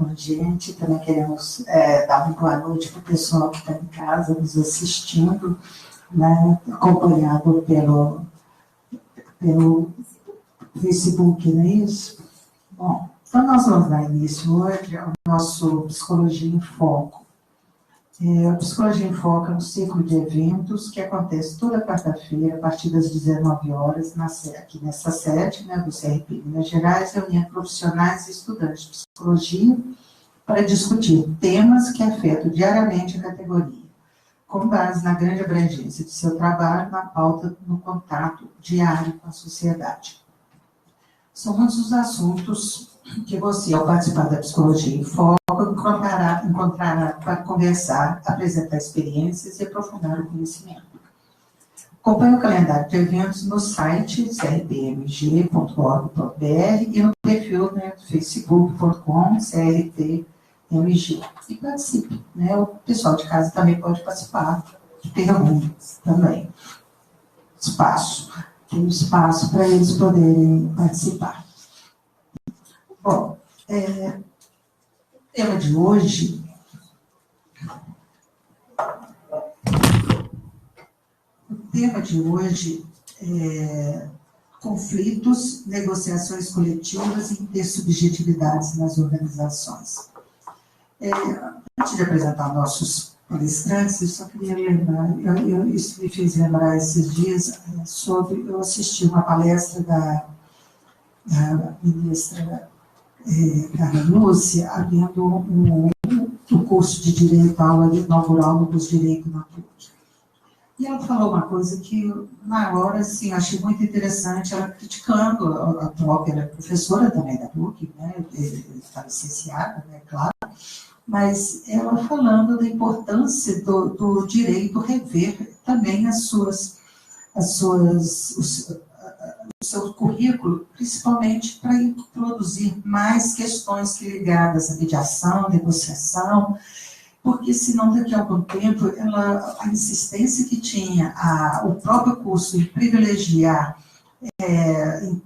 com a gente. Também queremos dar uma boa noite para o pessoal que está em casa nos assistindo, né, acompanhado pelo Facebook, não é isso? Bom, então nós vamos dar início hoje ao nosso Psicologia em Foco. A Psicologia em Foco é um ciclo de eventos que acontece toda quarta-feira, a partir das 19 horas, aqui nessa sede, né, do CRP Minas Gerais, reunindo profissionais e estudantes de psicologia para discutir temas que afetam diariamente a categoria, com base na grande abrangência de seu trabalho, na pauta, no contato diário com a sociedade. São muitos os assuntos que você, ao participar da Psicologia em Foco, encontrará para conversar, apresentar experiências e aprofundar o conhecimento. Acompanhe o calendário de eventos no site crpmg.org.br e no perfil, né, facebook.com/crpmg. E participe, né? O pessoal de casa também pode participar, tem perguntas também. Tem espaço para eles poderem participar. Bom, o tema de hoje é conflitos, negociações coletivas e intersubjetividades nas organizações. Antes de apresentar nossos palestrantes, eu só queria lembrar, isso me fez lembrar esses dias eu assisti uma palestra da ministra Carla Lúcia, havendo um curso de Direito, a aula inaugural no curso de Direito na PUC. E ela falou uma coisa que, na hora, assim, achei muito interessante, ela criticando a própria professora também da PUC, né, está licenciada, né, claro, mas ela falando da importância do direito rever também o seu currículo, principalmente para introduzir mais questões ligadas à mediação, negociação, porque senão daqui a algum tempo a insistência que tinha o próprio curso em privilegiar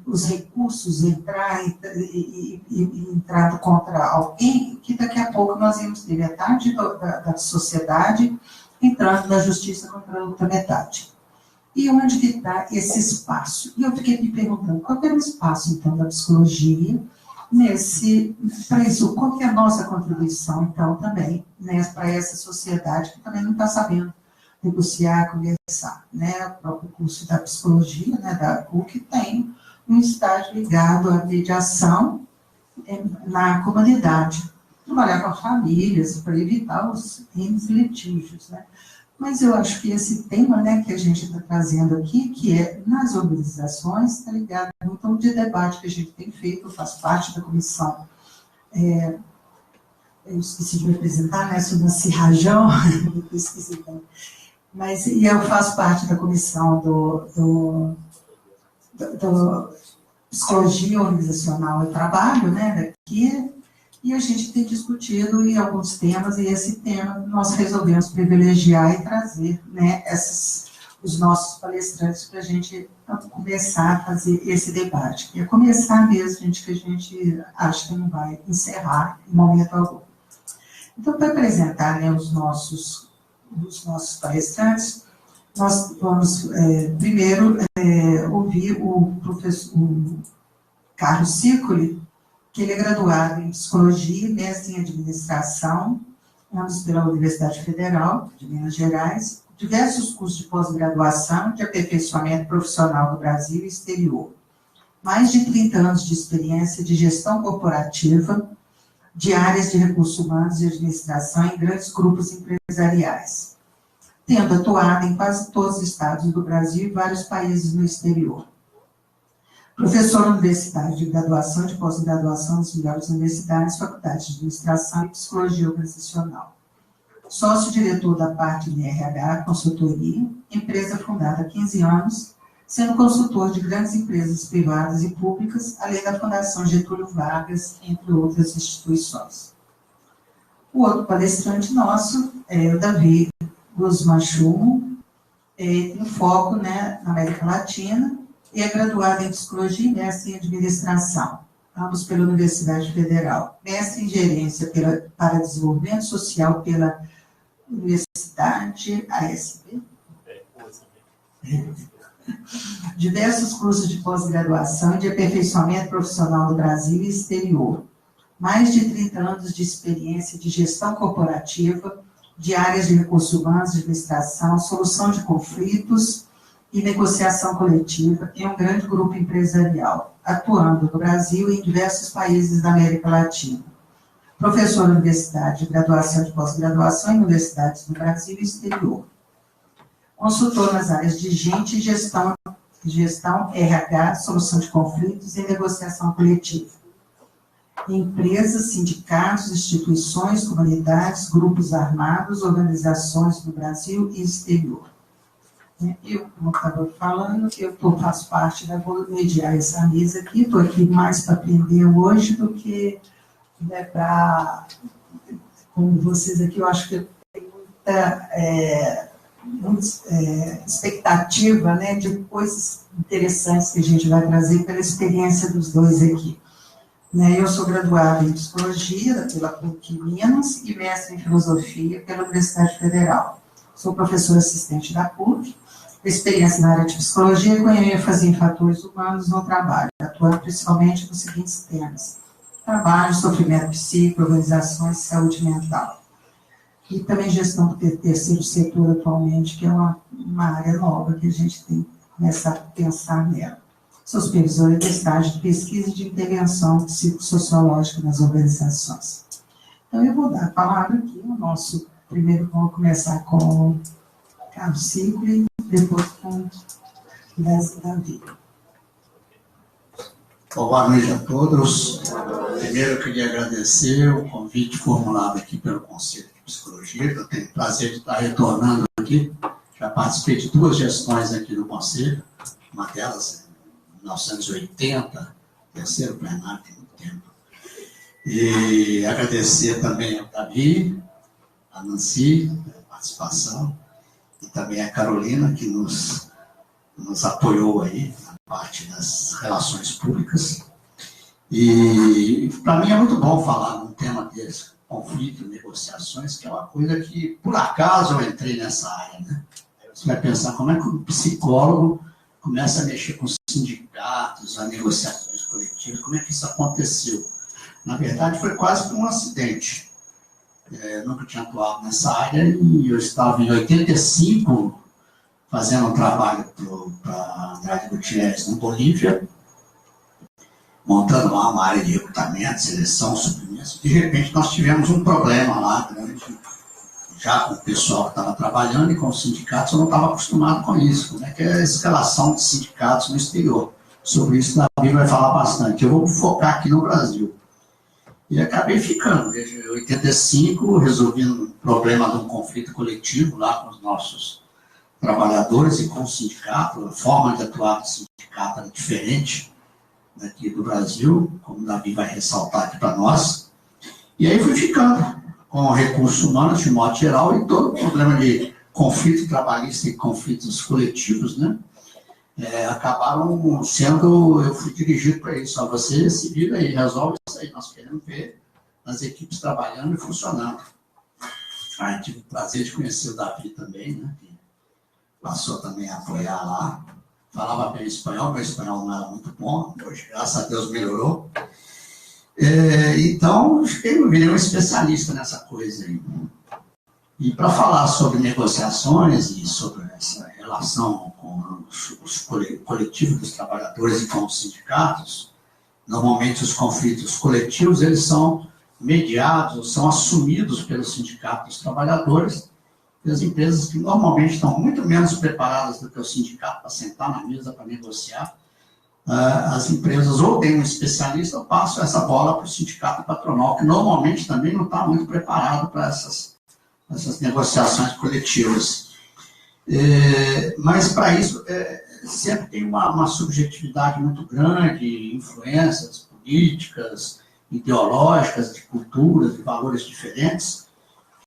os recursos, entrar contra alguém, que daqui a pouco nós íamos ter metade da sociedade entrando na justiça contra a outra metade. E onde que está esse espaço? E eu fiquei me perguntando, qual é o espaço, então, da psicologia para isso? Qual que é a nossa contribuição, então, também, né, para essa sociedade que também não está sabendo negociar, conversar, né? O próprio curso da psicologia, né, da PUC, tem um estágio ligado à mediação na comunidade, trabalhar com as famílias para evitar os litígios, né? Mas eu acho que esse tema, né, que a gente está trazendo aqui, que é nas organizações, está ligado muito ao de debate que a gente tem feito, eu faço parte da comissão, eu esqueci de me apresentar, né, sou Nancy Rajão, esqueci também. Mas eu faço parte da comissão do Psicologia Organizacional e Trabalho, né, daqui, e a gente tem discutido em alguns temas, e esse tema nós resolvemos privilegiar e trazer, né, os nossos palestrantes para a gente começar a fazer esse debate. E é começar mesmo, gente, que a gente acha que não vai encerrar em momento algum. Então, para apresentar, né, os nossos palestrantes, nós vamos primeiro ouvir o professor Carlos Sicoli, que ele é graduado em Psicologia, mestre em Administração, ambos pela Universidade Federal de Minas Gerais, diversos cursos de pós-graduação de aperfeiçoamento profissional no Brasil e exterior. Mais de 30 anos de experiência de gestão corporativa, de áreas de recursos humanos e administração em grandes grupos empresariais, tendo atuado em quase todos os estados do Brasil e vários países no exterior. Professor universitário de graduação e de pós-graduação nas melhores universidades, faculdades de administração e psicologia organizacional. Sócio-diretor da parte de RH, consultoria, empresa fundada há 15 anos, sendo consultor de grandes empresas privadas e públicas, além da Fundação Getúlio Vargas, entre outras instituições. O outro palestrante nosso é o Davi Guzmán Chumo, tem foco, né, na América Latina, e é graduado em Psicologia e mestre em Administração. ambos pela Universidade Federal. Mestre em Gerência para Desenvolvimento Social pela Universidade ASB. Diversos cursos de pós-graduação e de aperfeiçoamento profissional no Brasil e exterior. Mais de 30 anos de experiência de gestão corporativa, de áreas de recursos humanos, administração, solução de conflitos e negociação coletiva em um grande grupo empresarial, atuando no Brasil e em diversos países da América Latina. Professor na Universidade de Graduação e Pós-Graduação em universidades no Brasil e exterior. Consultor nas áreas de gente e gestão, RH, solução de conflitos e negociação coletiva. Empresas, sindicatos, instituições, comunidades, grupos armados, organizações no Brasil e exterior. Eu, como estava falando, faço parte vou mediar essa mesa aqui, estou aqui mais para aprender hoje do que para, como vocês aqui, eu acho que eu tenho muita expectativa, né, de coisas interessantes que a gente vai trazer pela experiência dos dois aqui. Eu sou graduada em Psicologia pela PUC Minas e mestre em Filosofia pela Universidade Federal. Sou professora assistente da PUC, experiência na área de Psicologia com ênfase em fatores humanos no trabalho, atuando principalmente nos seguintes temas: trabalho, sofrimento psíquico, organizações e saúde mental. E também gestão do terceiro setor atualmente, que é uma área nova que a gente tem que começar a pensar nela. Sou supervisora de estágio de pesquisa e de intervenção psicossociológica nas organizações. Então, eu vou dar a palavra aqui ao nosso primeiro, vamos começar com o Carlos Sigli, depois com o Davi. Boa noite a todos. Primeiro, eu queria agradecer o convite formulado aqui pelo Conselho de Psicologia, que eu tenho o prazer de estar retornando aqui. Já participei de 2 gestões aqui no Conselho, uma delas em 1980, terceiro plenário, tem muito tempo. E agradecer também ao Davi, a Nancy, a participação, e também a Carolina, que nos apoiou aí na parte das relações públicas. E para mim é muito bom falar num tema desse, conflito e negociações, que é uma coisa que, por acaso, eu entrei nessa área, né? Aí você vai pensar como é que um psicólogo começa a mexer com sindicatos, a negociações coletivas, como é que isso aconteceu? Na verdade, foi quase como um acidente. Eu nunca tinha atuado nessa área e eu estava em 85 fazendo um trabalho para Andrade Gutierrez, na Bolívia, montando lá uma área de recrutamento, seleção, suprimento. De repente, nós tivemos um problema lá grande, já com o pessoal que estava trabalhando e com os sindicatos. Eu não estava acostumado com isso, como é que é a escalação de sindicatos no exterior. Sobre isso, o Davi vai falar bastante. Eu vou focar aqui no Brasil. E acabei ficando, desde 85, resolvendo um problema de um conflito coletivo lá com os nossos trabalhadores e com o sindicato. A forma de atuar do sindicato era diferente daqui do Brasil, como o Davi vai ressaltar aqui para nós. E aí fui ficando com recursos humanos de modo geral e todo o problema de conflito trabalhista e conflitos coletivos, né? Acabaram sendo, eu fui dirigido para isso, ó, você se vira aí, resolve isso aí, nós queremos ver as equipes trabalhando e funcionando. Aí tive o prazer de conhecer o Davi também, né, que passou também a apoiar lá, falava bem espanhol, meu espanhol não era muito bom, hoje, graças a Deus, melhorou. Então, eu virei um especialista nessa coisa aí. E para falar sobre negociações e sobre essa relação com os coletivos dos trabalhadores e com os sindicatos, normalmente os conflitos coletivos, eles são mediados, são assumidos pelos sindicatos dos trabalhadores, pelas empresas que normalmente estão muito menos preparadas do que o sindicato para sentar na mesa para negociar. As empresas ou têm um especialista ou passam essa bola para o sindicato patronal, que normalmente também não está muito preparado para essas negociações coletivas. Mas para isso sempre tem uma subjetividade muito grande, influências políticas, ideológicas, de culturas, de valores diferentes,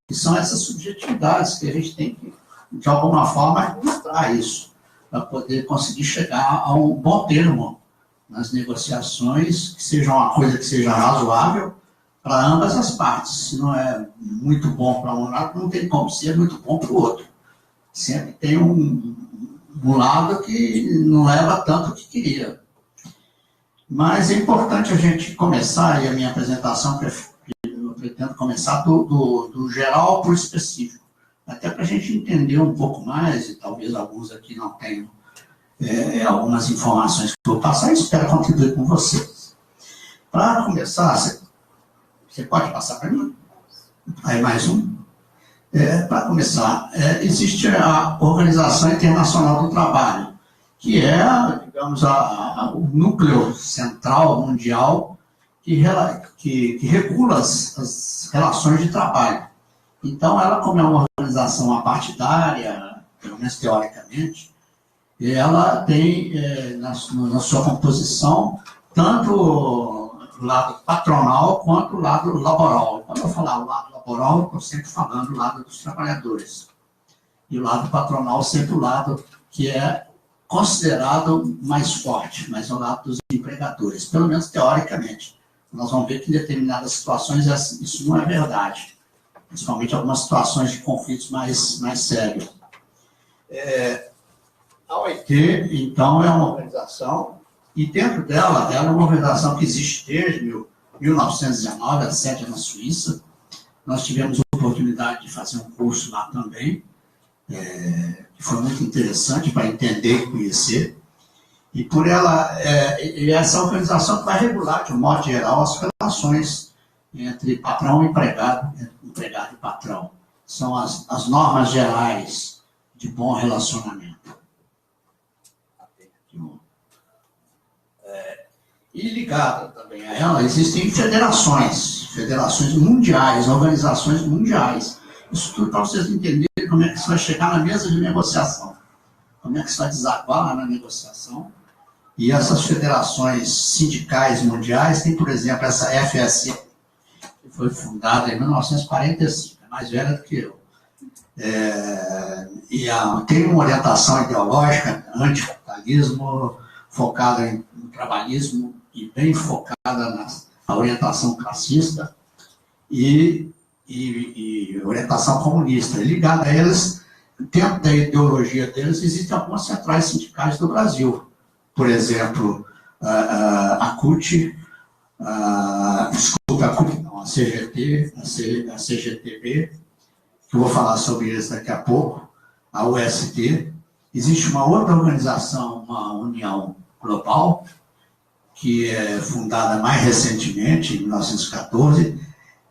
e são essas subjetividades que a gente tem que, de alguma forma, mostrar isso, para poder conseguir chegar a um bom termo nas negociações, que seja uma coisa que seja razoável para ambas as partes. Se não é muito bom para um lado, não tem como ser muito bom para o outro. Sempre tem um lado que não leva tanto o que queria. Mas é importante a gente começar, e a minha apresentação, eu pretendo começar do geral para o específico, até para a gente entender um pouco mais, e talvez alguns aqui não tenham algumas informações que eu vou passar, e espero contribuir com vocês. Para começar, você pode passar para mim? Aí mais um. Para começar, existe a Organização Internacional do Trabalho, que é, digamos, o núcleo central mundial que regula as relações de trabalho. Então, ela, como é uma organização apartidária, pelo menos teoricamente, ela tem na sua composição tanto o lado patronal quanto o lado laboral. Quando eu falar o lado laboral, eu estou sempre falando do lado dos trabalhadores. E o lado patronal sempre o lado que é considerado mais forte, mas é o lado dos empregadores, pelo menos teoricamente. Nós vamos ver que em determinadas situações isso não é verdade, principalmente algumas situações de conflitos mais sérios. A OIT, então, é uma organização, e dentro dela, ela é uma organização que existe desde 1919, a sede é na Suíça. Nós tivemos a oportunidade de fazer um curso lá também, que foi muito interessante para entender e conhecer. E por ela, essa organização que vai regular, de um modo geral, as relações entre patrão e empregado, empregado e patrão. São as normas gerais de bom relacionamento. E ligada também a ela, existem federações mundiais, organizações mundiais. Isso tudo para vocês entenderem como é que você vai chegar na mesa de negociação, como é que você vai desaguar lá na negociação. E essas federações sindicais mundiais, tem, por exemplo, essa FSE, que foi fundada em 1945, é mais velha do que eu. Tem uma orientação ideológica, anticapitalismo, focada no trabalhismo e bem focada na orientação classista e orientação comunista. Ligada a eles, dentro da ideologia deles, existem algumas centrais sindicais do Brasil. Por exemplo, a CUT, a CGT, a CGTB, que eu vou falar sobre eles daqui a pouco, a UST. Existe uma outra organização, uma união global, que é fundada mais recentemente, em 1914.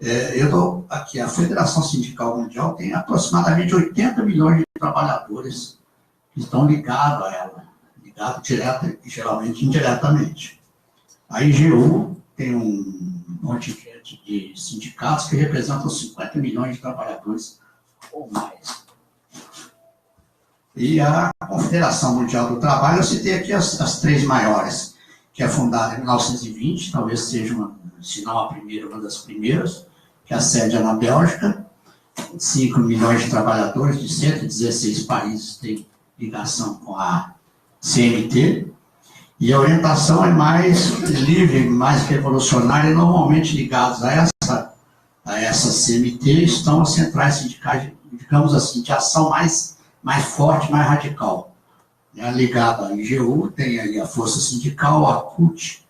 Eu dou aqui, a Federação Sindical Mundial tem aproximadamente 80 milhões de trabalhadores que estão ligados a ela, ligados direta e geralmente indiretamente. A IGU tem um contingente de sindicatos que representam 50 milhões de trabalhadores ou mais. E a Confederação Mundial do Trabalho, eu citei aqui as três maiores, que é fundada em 1920, talvez seja, se não a primeira, uma das primeiras, que a sede é na Bélgica. 5 milhões de trabalhadores de 116 países têm ligação com a CMT. E a orientação é mais livre, mais revolucionária, e normalmente ligados a essa CMT estão as centrais sindicais, digamos assim, de ação mais forte, mais radical. Ligado à IGU, tem aí a Força Sindical, a CUT,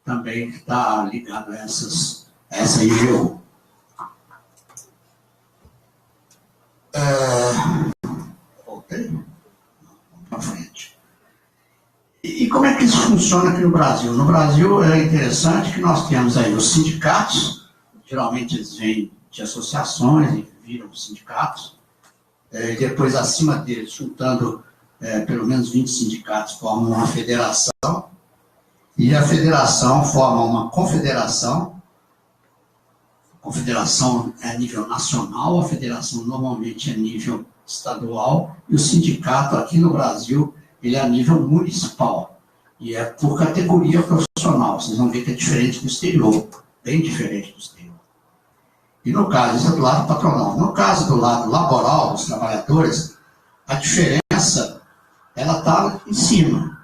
também está ligado a essa IGU. Voltei? Vamos para frente. E como é que isso funciona aqui no Brasil? No Brasil é interessante que nós temos aí os sindicatos, geralmente eles vêm de associações e viram sindicatos, e depois acima deles, juntando pelo menos 20 sindicatos, formam uma federação, e a federação forma uma confederação. A confederação é a nível nacional, a federação normalmente é a nível estadual, e o sindicato aqui no Brasil, ele é a nível municipal, e é por categoria profissional. Vocês vão ver que é diferente do exterior, bem diferente do exterior. E no caso, isso é do lado patronal. No caso do lado laboral, dos trabalhadores, a diferença, ela está em cima.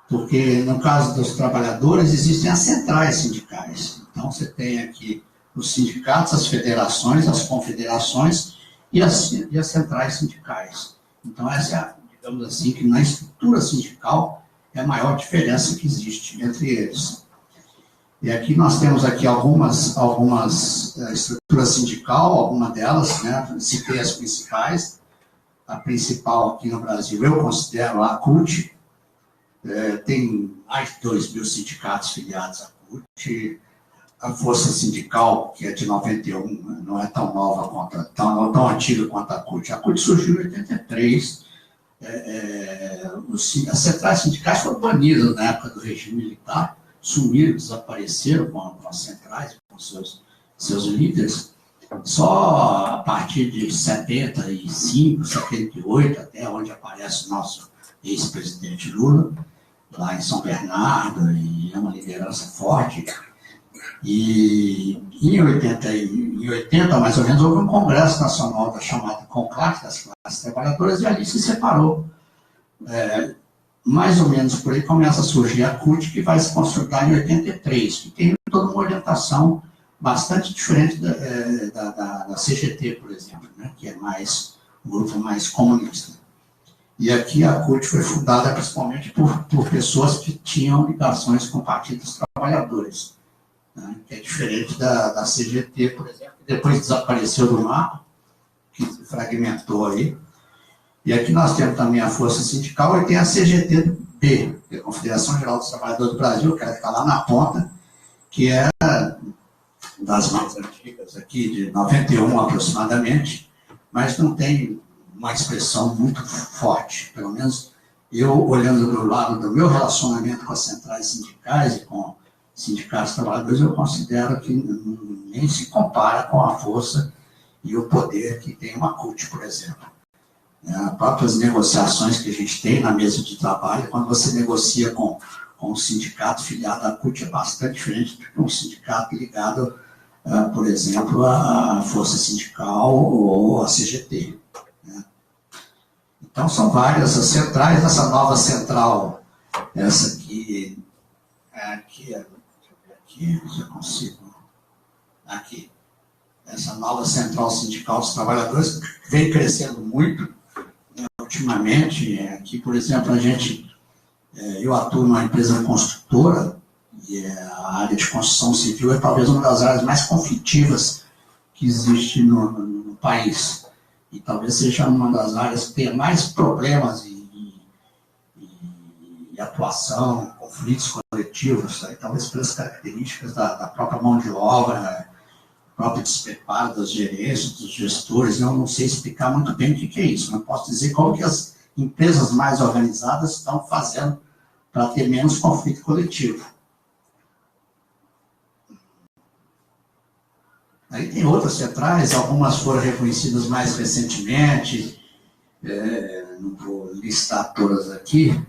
Porque, no caso dos trabalhadores, existem as centrais sindicais. Então, você tem aqui os sindicatos, as federações, as confederações e as centrais sindicais. Então, essa é, digamos assim, que na estrutura sindical é a maior diferença que existe entre eles. E aqui nós temos aqui algumas estruturas sindical, alguma delas, né? Citei as principais. A principal aqui no Brasil, eu considero a CUT. Tem mais de 2.000 sindicatos filiados à CUT. A Força Sindical, que é de 91, não é tão nova, tão antiga quanto a CUT. A CUT surgiu em 83. As centrais sindicais foram banidas na época do regime militar, sumiram, desapareceram com as centrais, com seus líderes. Só a partir de 75, 78, até onde aparece o nosso ex-presidente Lula, lá em São Bernardo, e é uma liderança forte. E em 80, mais ou menos, houve um congresso nacional da chamada CONCLAT, das classes trabalhadoras, e ali se separou. Mais ou menos por aí começa a surgir a CUT, que vai se consolidar em 83, que tem toda uma orientação bastante diferente da CGT, por exemplo, né, que é um grupo mais comunista. E aqui a CUT foi fundada principalmente por pessoas que tinham ligações com o Partido dos Trabalhadores, né, que é diferente da CGT, por exemplo, que depois desapareceu do mapa, que se fragmentou aí. E aqui nós temos também a Força Sindical e tem a CGT-B, que é a Confederação Geral dos Trabalhadores do Brasil, que está lá na ponta, que é das mais antigas aqui, de 91 aproximadamente, mas não tem uma expressão muito forte. Pelo menos eu, olhando do lado do meu relacionamento com as centrais sindicais e com sindicatos trabalhadores, eu considero que nem se compara com a força e o poder que tem uma CUT, por exemplo. As próprias negociações que a gente tem na mesa de trabalho, quando você negocia com um sindicato filiado à CUT, é bastante diferente do que um sindicato ligado, por exemplo, à Força Sindical ou à CGT. Né? Então, são várias as centrais. Essa nova central, essa aqui, deixa eu ver aqui, se eu consigo, aqui, essa nova central sindical dos trabalhadores vem crescendo muito. Ultimamente, aqui, por exemplo, eu atuo numa empresa construtora, e a área de construção civil é talvez uma das áreas mais conflitivas que existe no país. E talvez seja uma das áreas que tenha mais problemas e atuação, conflitos coletivos, talvez pelas características da própria mão de obra, próprio despreparo das gerências, dos gestores. Eu não sei explicar muito bem o que é isso, mas posso dizer como que as empresas mais organizadas estão fazendo para ter menos conflito coletivo. Aí tem outras centrais, algumas foram reconhecidas mais recentemente, não vou listar todas aqui,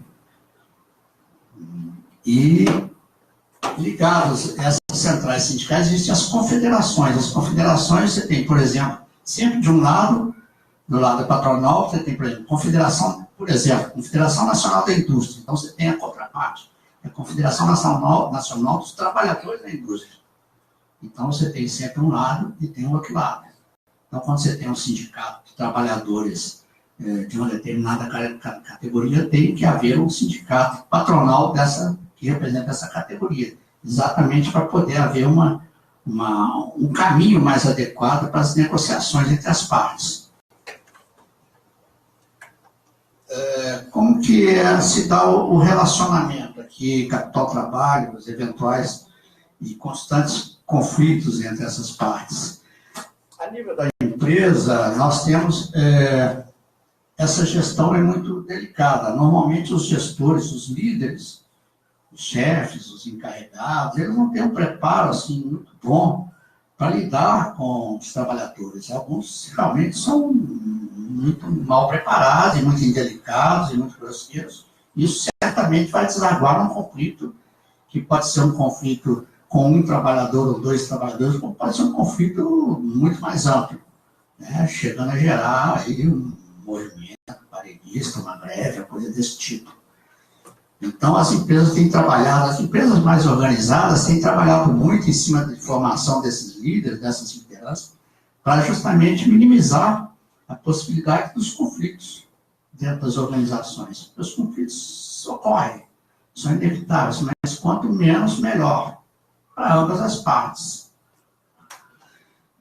e ligados a essas centrais sindicais existem as confederações. As confederações você tem, por exemplo, sempre de um lado, do lado patronal, você tem, por exemplo, Confederação Nacional da Indústria. Então você tem a contraparte, a Confederação Nacional dos Trabalhadores da Indústria. Então você tem sempre um lado e tem o outro lado. Então quando você tem um sindicato de trabalhadores de uma determinada categoria, tem que haver um sindicato patronal que representa essa categoria, exatamente para poder haver um caminho mais adequado para as negociações entre as partes. Como que se dá o relacionamento aqui, capital-trabalho, os eventuais e constantes conflitos entre essas partes? A nível da empresa, nós temos... essa gestão é muito delicada. Normalmente os gestores, os líderes, os chefes, os encarregados, eles não têm um preparo assim, muito bom para lidar com os trabalhadores. Alguns realmente são muito mal preparados, e muito indelicados, e muito grosseiros. Isso certamente vai desaguar num conflito, que pode ser um conflito com um trabalhador ou dois trabalhadores, como pode ser um conflito muito mais amplo, né? Chegando a gerar aí um movimento parelhista, uma greve, uma coisa desse tipo. Então, as empresas têm trabalhado, as empresas mais organizadas têm trabalhado muito em cima da formação desses líderes, dessas lideranças, para justamente minimizar a possibilidade dos conflitos dentro das organizações. Os conflitos ocorrem, são inevitáveis, mas quanto menos, melhor, para ambas as partes.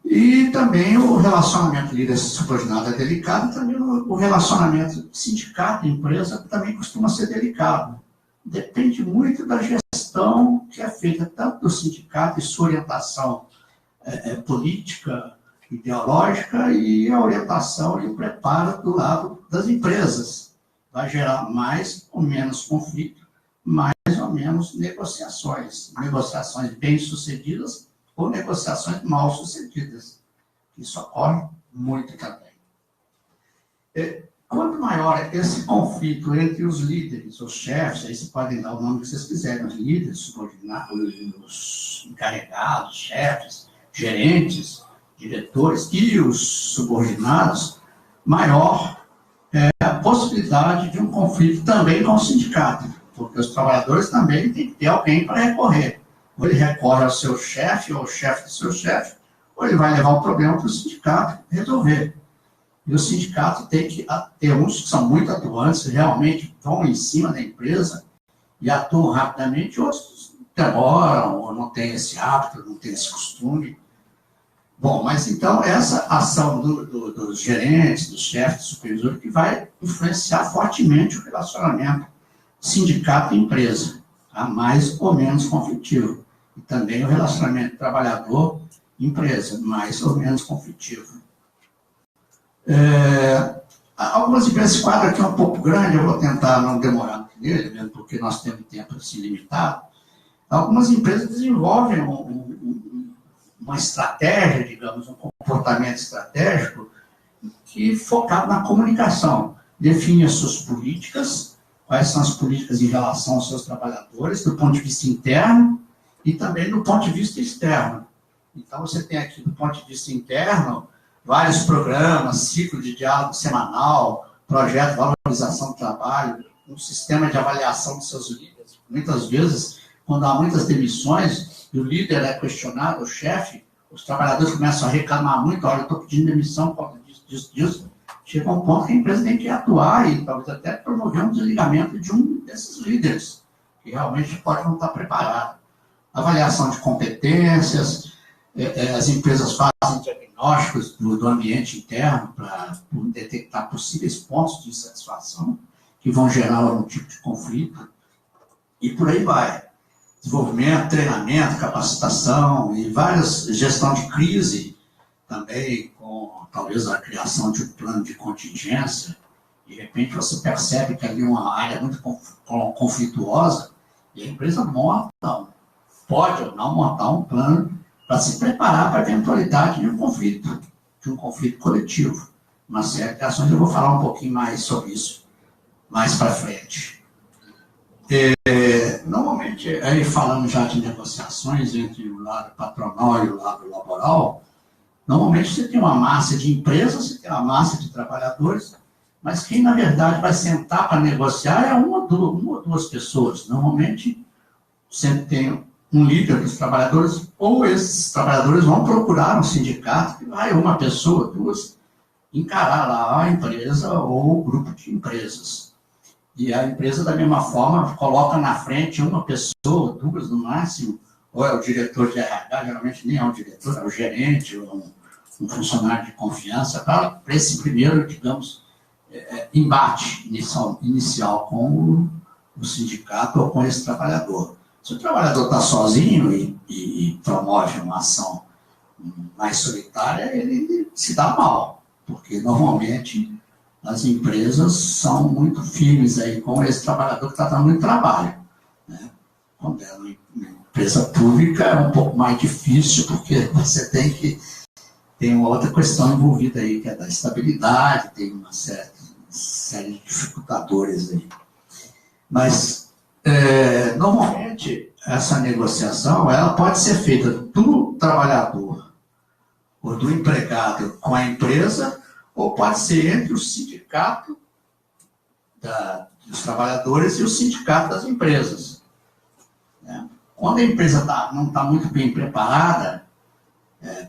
E também o relacionamento líder-subordinado é delicado, também o relacionamento sindicato-empresa também costuma ser delicado. Depende muito da gestão que é feita tanto do sindicato e sua orientação política, ideológica e a orientação e o preparo do lado das empresas. Vai gerar mais ou menos conflito, mais ou menos negociações. Negociações bem-sucedidas ou negociações mal-sucedidas. Isso ocorre muito também. Quanto maior esse conflito entre os líderes, os chefes, aí vocês podem dar o nome que vocês quiserem, os líderes, subordinados, os encarregados, chefes, gerentes, diretores e os subordinados, maior é a possibilidade de um conflito também com o sindicato, porque os trabalhadores também têm que ter alguém para recorrer. Ou ele recorre ao seu chefe, ou ao chefe do seu chefe, ou ele vai levar o problema para o sindicato resolver. E o sindicato tem que ter uns que são muito atuantes, realmente vão em cima da empresa e atuam rapidamente, outros demoram, ou não têm esse hábito, não têm esse costume. Bom, mas então essa ação dos gerentes, dos chefes, dos supervisores, que vai influenciar fortemente o relacionamento sindicato e empresa, tá? Mais ou menos conflitivo. E também o relacionamento trabalhador-empresa, mais ou menos conflitivo. Algumas empresas, esse quadro aqui é um pouco grande, eu vou tentar não demorar muito nele, mesmo porque nós temos tempo assim limitado. Algumas empresas desenvolvem uma estratégia, digamos, um comportamento estratégico que focado na comunicação. Define as suas políticas, quais são as políticas em relação aos seus trabalhadores, do ponto de vista interno e também do ponto de vista externo. Então, você tem aqui, do ponto de vista interno, vários programas, ciclo de diálogo semanal, projeto de valorização do trabalho, um sistema de avaliação dos seus líderes. Muitas vezes, quando há muitas demissões, e o líder é questionado, o chefe, os trabalhadores começam a reclamar muito, olha, eu estou pedindo demissão por causa disso. Chega um ponto que a empresa tem que atuar e talvez até promover um desligamento de um desses líderes, que realmente pode não estar preparado. Avaliação de competências, as empresas fazem diagnósticos do ambiente interno para detectar possíveis pontos de insatisfação que vão gerar algum tipo de conflito e por aí vai. Desenvolvimento, treinamento, capacitação e várias gestão de crise também, com talvez a criação de um plano de contingência. De repente você percebe que ali é uma área muito conflituosa e a empresa pode ou não montar um plano para se preparar para a eventualidade de um conflito coletivo. Uma série de ações, eu vou falar um pouquinho mais sobre isso mais para frente. Normalmente, aí falando já de negociações entre o lado patronal e o lado laboral, normalmente você tem uma massa de empresas, você tem uma massa de trabalhadores, mas quem na verdade vai sentar para negociar é uma ou duas pessoas. Normalmente, sempre tem um líder dos trabalhadores, ou esses trabalhadores vão procurar um sindicato, que vai uma pessoa, duas, encarar lá a empresa ou o grupo de empresas. E a empresa, da mesma forma, coloca na frente uma pessoa, duas no máximo, ou é o diretor de RH, geralmente nem é o diretor, é o gerente, ou um funcionário de confiança, para esse primeiro, digamos, embate inicial com o sindicato ou com esse trabalhador. Se o trabalhador está sozinho e promove uma ação mais solitária, ele se dá mal, porque normalmente as empresas são muito firmes aí com esse trabalhador que está dando muito trabalho, né? Quando é uma empresa pública é um pouco mais difícil, porque você tem uma outra questão envolvida aí, que é da estabilidade, tem uma série de dificultadores aí. Mas, normalmente, essa negociação ela pode ser feita do trabalhador ou do empregado com a empresa, ou pode ser entre o sindicato dos trabalhadores e o sindicato das empresas. Né? Quando a empresa não está muito bem preparada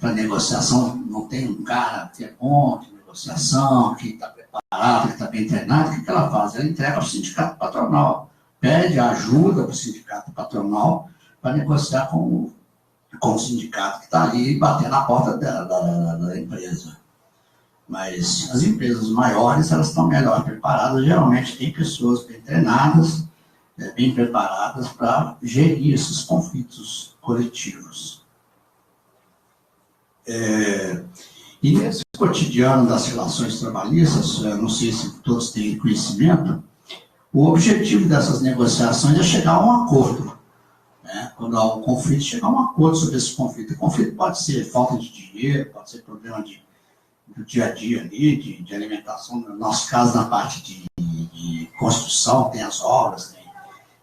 para negociação, não tem um cara que é bom de negociação, que está preparado, que está bem treinado, o que ela faz? Ela entrega ao sindicato patronal, pede ajuda para o sindicato patronal para negociar com o sindicato que está ali batendo na porta da empresa. Mas as empresas maiores, elas estão melhor preparadas, geralmente tem pessoas bem treinadas, bem preparadas para gerir esses conflitos coletivos. E nesse cotidiano das relações trabalhistas, não sei se todos têm conhecimento, o objetivo dessas negociações é chegar a um acordo. Né? Quando há um conflito, chegar a um acordo sobre esse conflito. O conflito pode ser falta de dinheiro, pode ser problema do dia a dia ali, de alimentação. No nosso caso, na parte de construção, tem as obras,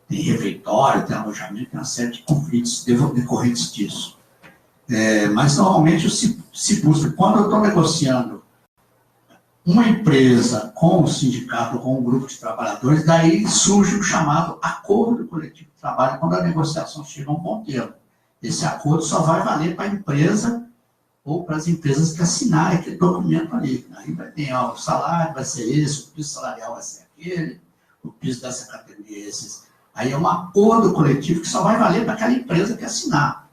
tem refeitório, tem alojamento, tem uma série de conflitos decorrentes disso. Mas normalmente se busca, quando eu estou negociando uma empresa com o sindicato, com um grupo de trabalhadores, daí surge o chamado acordo coletivo de trabalho, quando a negociação chega a um ponteiro. Esse acordo só vai valer para a empresa ou para as empresas que assinarem aquele documento ali. Aí vai ter, o salário vai ser esse, o piso salarial vai ser aquele, o piso dessa categoria é esse. Aí é um acordo coletivo que só vai valer para aquela empresa que assinar.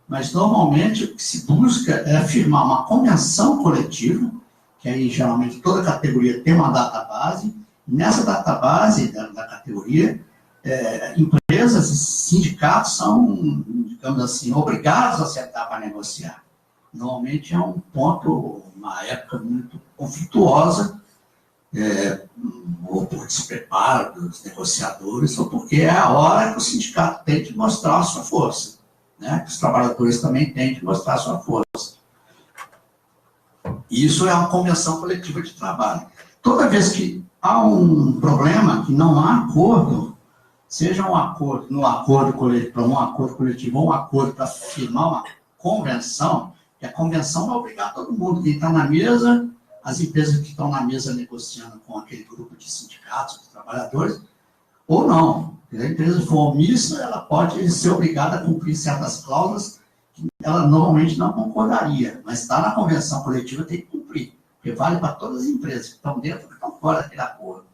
Mas, normalmente, o que se busca é firmar uma convenção coletiva, que aí, geralmente, toda categoria tem uma database, e nessa database da categoria, empresas e sindicatos são, digamos assim, obrigados a sentar para negociar. Normalmente é um ponto, uma época muito conflituosa, ou por despreparo dos negociadores, ou porque é a hora que o sindicato tem de mostrar a sua força. Né? Que os trabalhadores também têm de mostrar a sua força. Isso é uma convenção coletiva de trabalho. Toda vez que há um problema, que não há acordo, seja um acordo, para um acordo coletivo ou um acordo para firmar uma convenção, que a convenção vai obrigar todo mundo, quem está na mesa, as empresas que estão na mesa negociando com aquele grupo de sindicatos, de trabalhadores, ou não. Se a empresa for omissa, ela pode ser obrigada a cumprir certas cláusulas que ela normalmente não concordaria, mas está na convenção coletiva, tem que cumprir, porque vale para todas as empresas que estão dentro e que estão fora daquele acordo.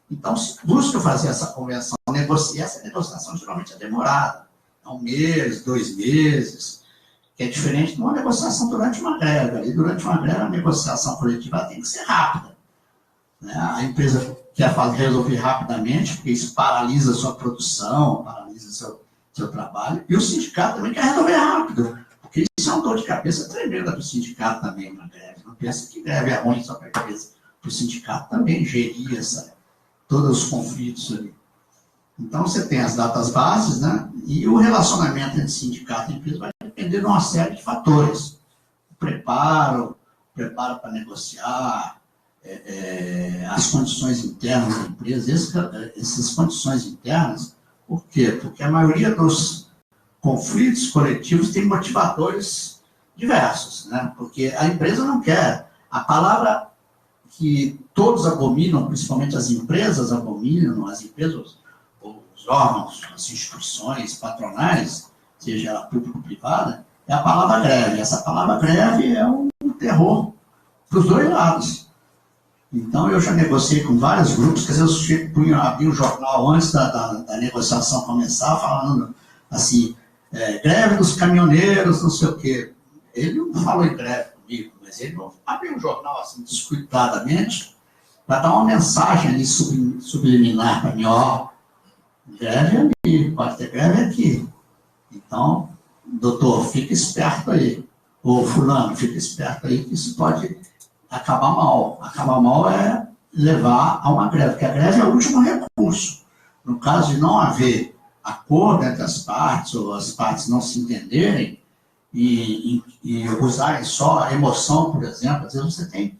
Então, se busca fazer essa convenção, negociar, essa negociação geralmente é demorada. É 1 mês, 2 meses, que é diferente de uma negociação durante uma greve. E durante uma greve, a negociação coletiva tem que ser rápida. Né? A empresa quer resolver rapidamente, porque isso paralisa a sua produção, paralisa o seu trabalho, e o sindicato também quer resolver rápido, porque isso é uma dor de cabeça tremenda para o sindicato também, na greve. Não pensa que greve é ruim só para a empresa, para o sindicato também gerir todos os conflitos ali. Então, você tem as datas bases, né? E o relacionamento entre sindicato e empresa vai depender de uma série de fatores. O preparo para negociar, as condições internas da empresa, essas condições internas, por quê? Porque a maioria dos conflitos coletivos tem motivadores diversos, né? Porque a empresa não quer. A palavra que todos abominam, principalmente as empresas abominam, as empresas, os órgãos, as instituições patronais, seja ela pública ou privada, é a palavra greve. Essa palavra greve é um terror para os dois lados. Então, eu já negociei com vários grupos, que às vezes eu abri um jornal antes da negociação começar, falando assim, greve dos caminhoneiros, não sei o quê. Ele não falou em greve comigo, mas ele abriu um jornal assim, descuidadamente, para dar uma mensagem ali subliminar para mim, greve ali, pode ter greve aqui. Então, doutor, fica esperto aí. Ou fulano, fica esperto aí, que isso pode acabar mal. Acabar mal é levar a uma greve, porque a greve é o último recurso. No caso de não haver acordo entre as partes, ou as partes não se entenderem, e usarem só a emoção, por exemplo, às vezes você tem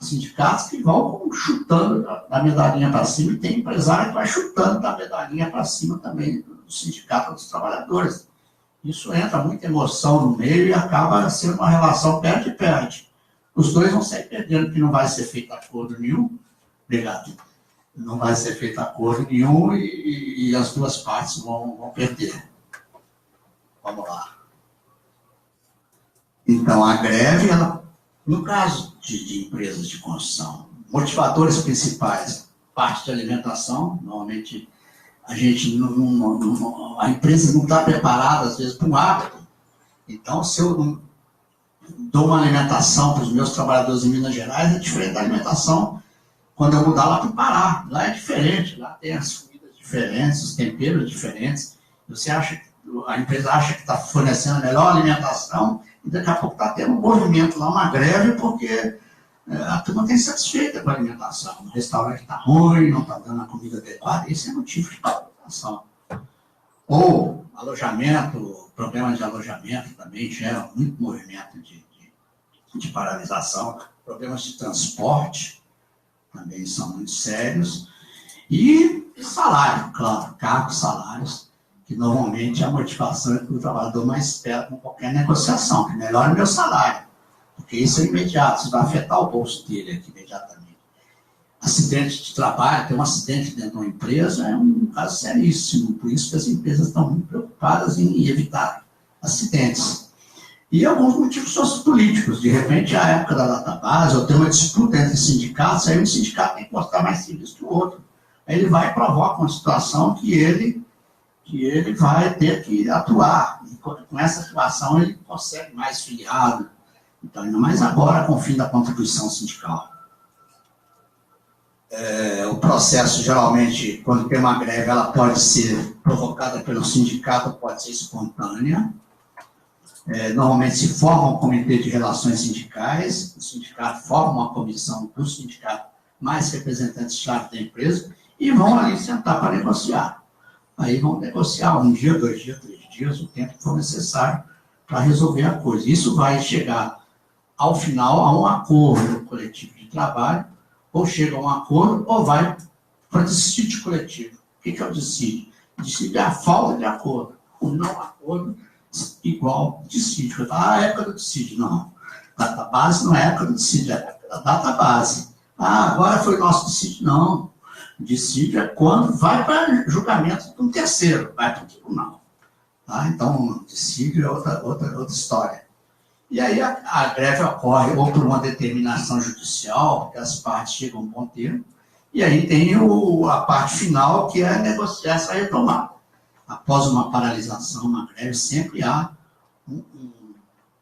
sindicatos que vão chutando da medalhinha para cima, e tem empresário que vai chutando da medalhinha para cima também do sindicato dos trabalhadores. Isso entra muita emoção no meio e acaba sendo uma relação perde-perde. Os dois vão sair perdendo, que não vai ser feito acordo nenhum. Obrigado. não vai ser feito acordo nenhum e as duas partes vão perder. Vamos lá. Então, a greve, no caso de empresas de construção, motivadores principais, parte de alimentação, normalmente a gente a empresa não está preparada, às vezes, para um hábito. Então, se eu não dou uma alimentação para os meus trabalhadores em Minas Gerais, é diferente da alimentação quando eu mudar lá para o Pará. Lá é diferente, lá tem as comidas diferentes, os temperos diferentes. Você acha, a empresa acha que está fornecendo a melhor alimentação e daqui a pouco está tendo um movimento lá, uma greve, porque a turma tem insatisfeita com a alimentação. O restaurante está ruim, não está dando a comida adequada. Isso é motivo de paralisação. Ou alojamento, problemas de alojamento também geram muito movimento de paralisação. Problemas de transporte também são muito sérios. E salário, claro, cargos, salários, que normalmente a motivação é que o trabalhador mais espera com qualquer negociação, que melhore o meu salário, porque isso é imediato, isso vai afetar o bolso dele aqui imediatamente. Acidente de trabalho, ter um acidente dentro de uma empresa é um caso seríssimo, por isso que as empresas estão muito preocupadas em evitar acidentes. E alguns motivos sociopolíticos, de repente, a época da database, ou tem uma disputa entre sindicatos, aí um sindicato tem que mostrar mais serviço que o outro. Aí ele vai e provoca uma situação que ele vai ter que atuar. E com essa atuação ele consegue mais filiado. Então, ainda mais agora com o fim da contribuição sindical. O processo, geralmente, quando tem uma greve, ela pode ser provocada pelo sindicato, pode ser espontânea. Normalmente se forma um comitê de relações sindicais, o sindicato forma uma comissão do sindicato mais representantes-chave da empresa e vão ali sentar para negociar. Aí vão negociar 1 dia, 2 dias, 3 dias, o tempo que for necessário para resolver a coisa. Isso vai chegar, ao final, a um acordo coletivo de trabalho, ou chega a um acordo, ou vai para dissídio coletivo. O que é o dissídio? Dissídio é a falta de acordo. O não acordo igual dissídio. A época do dissídio, não. Database não é a época do dissídio, é a época da database. Agora foi o nosso dissídio, não. Dissídio é quando vai para julgamento de um terceiro, vai para o tribunal. Tá? Então, dissídio é outra história. E aí a greve ocorre ou por uma determinação judicial, porque as partes chegam a um bom termo, e aí tem a parte final, que é negociar essa retomada. Após uma paralisação, uma greve, sempre há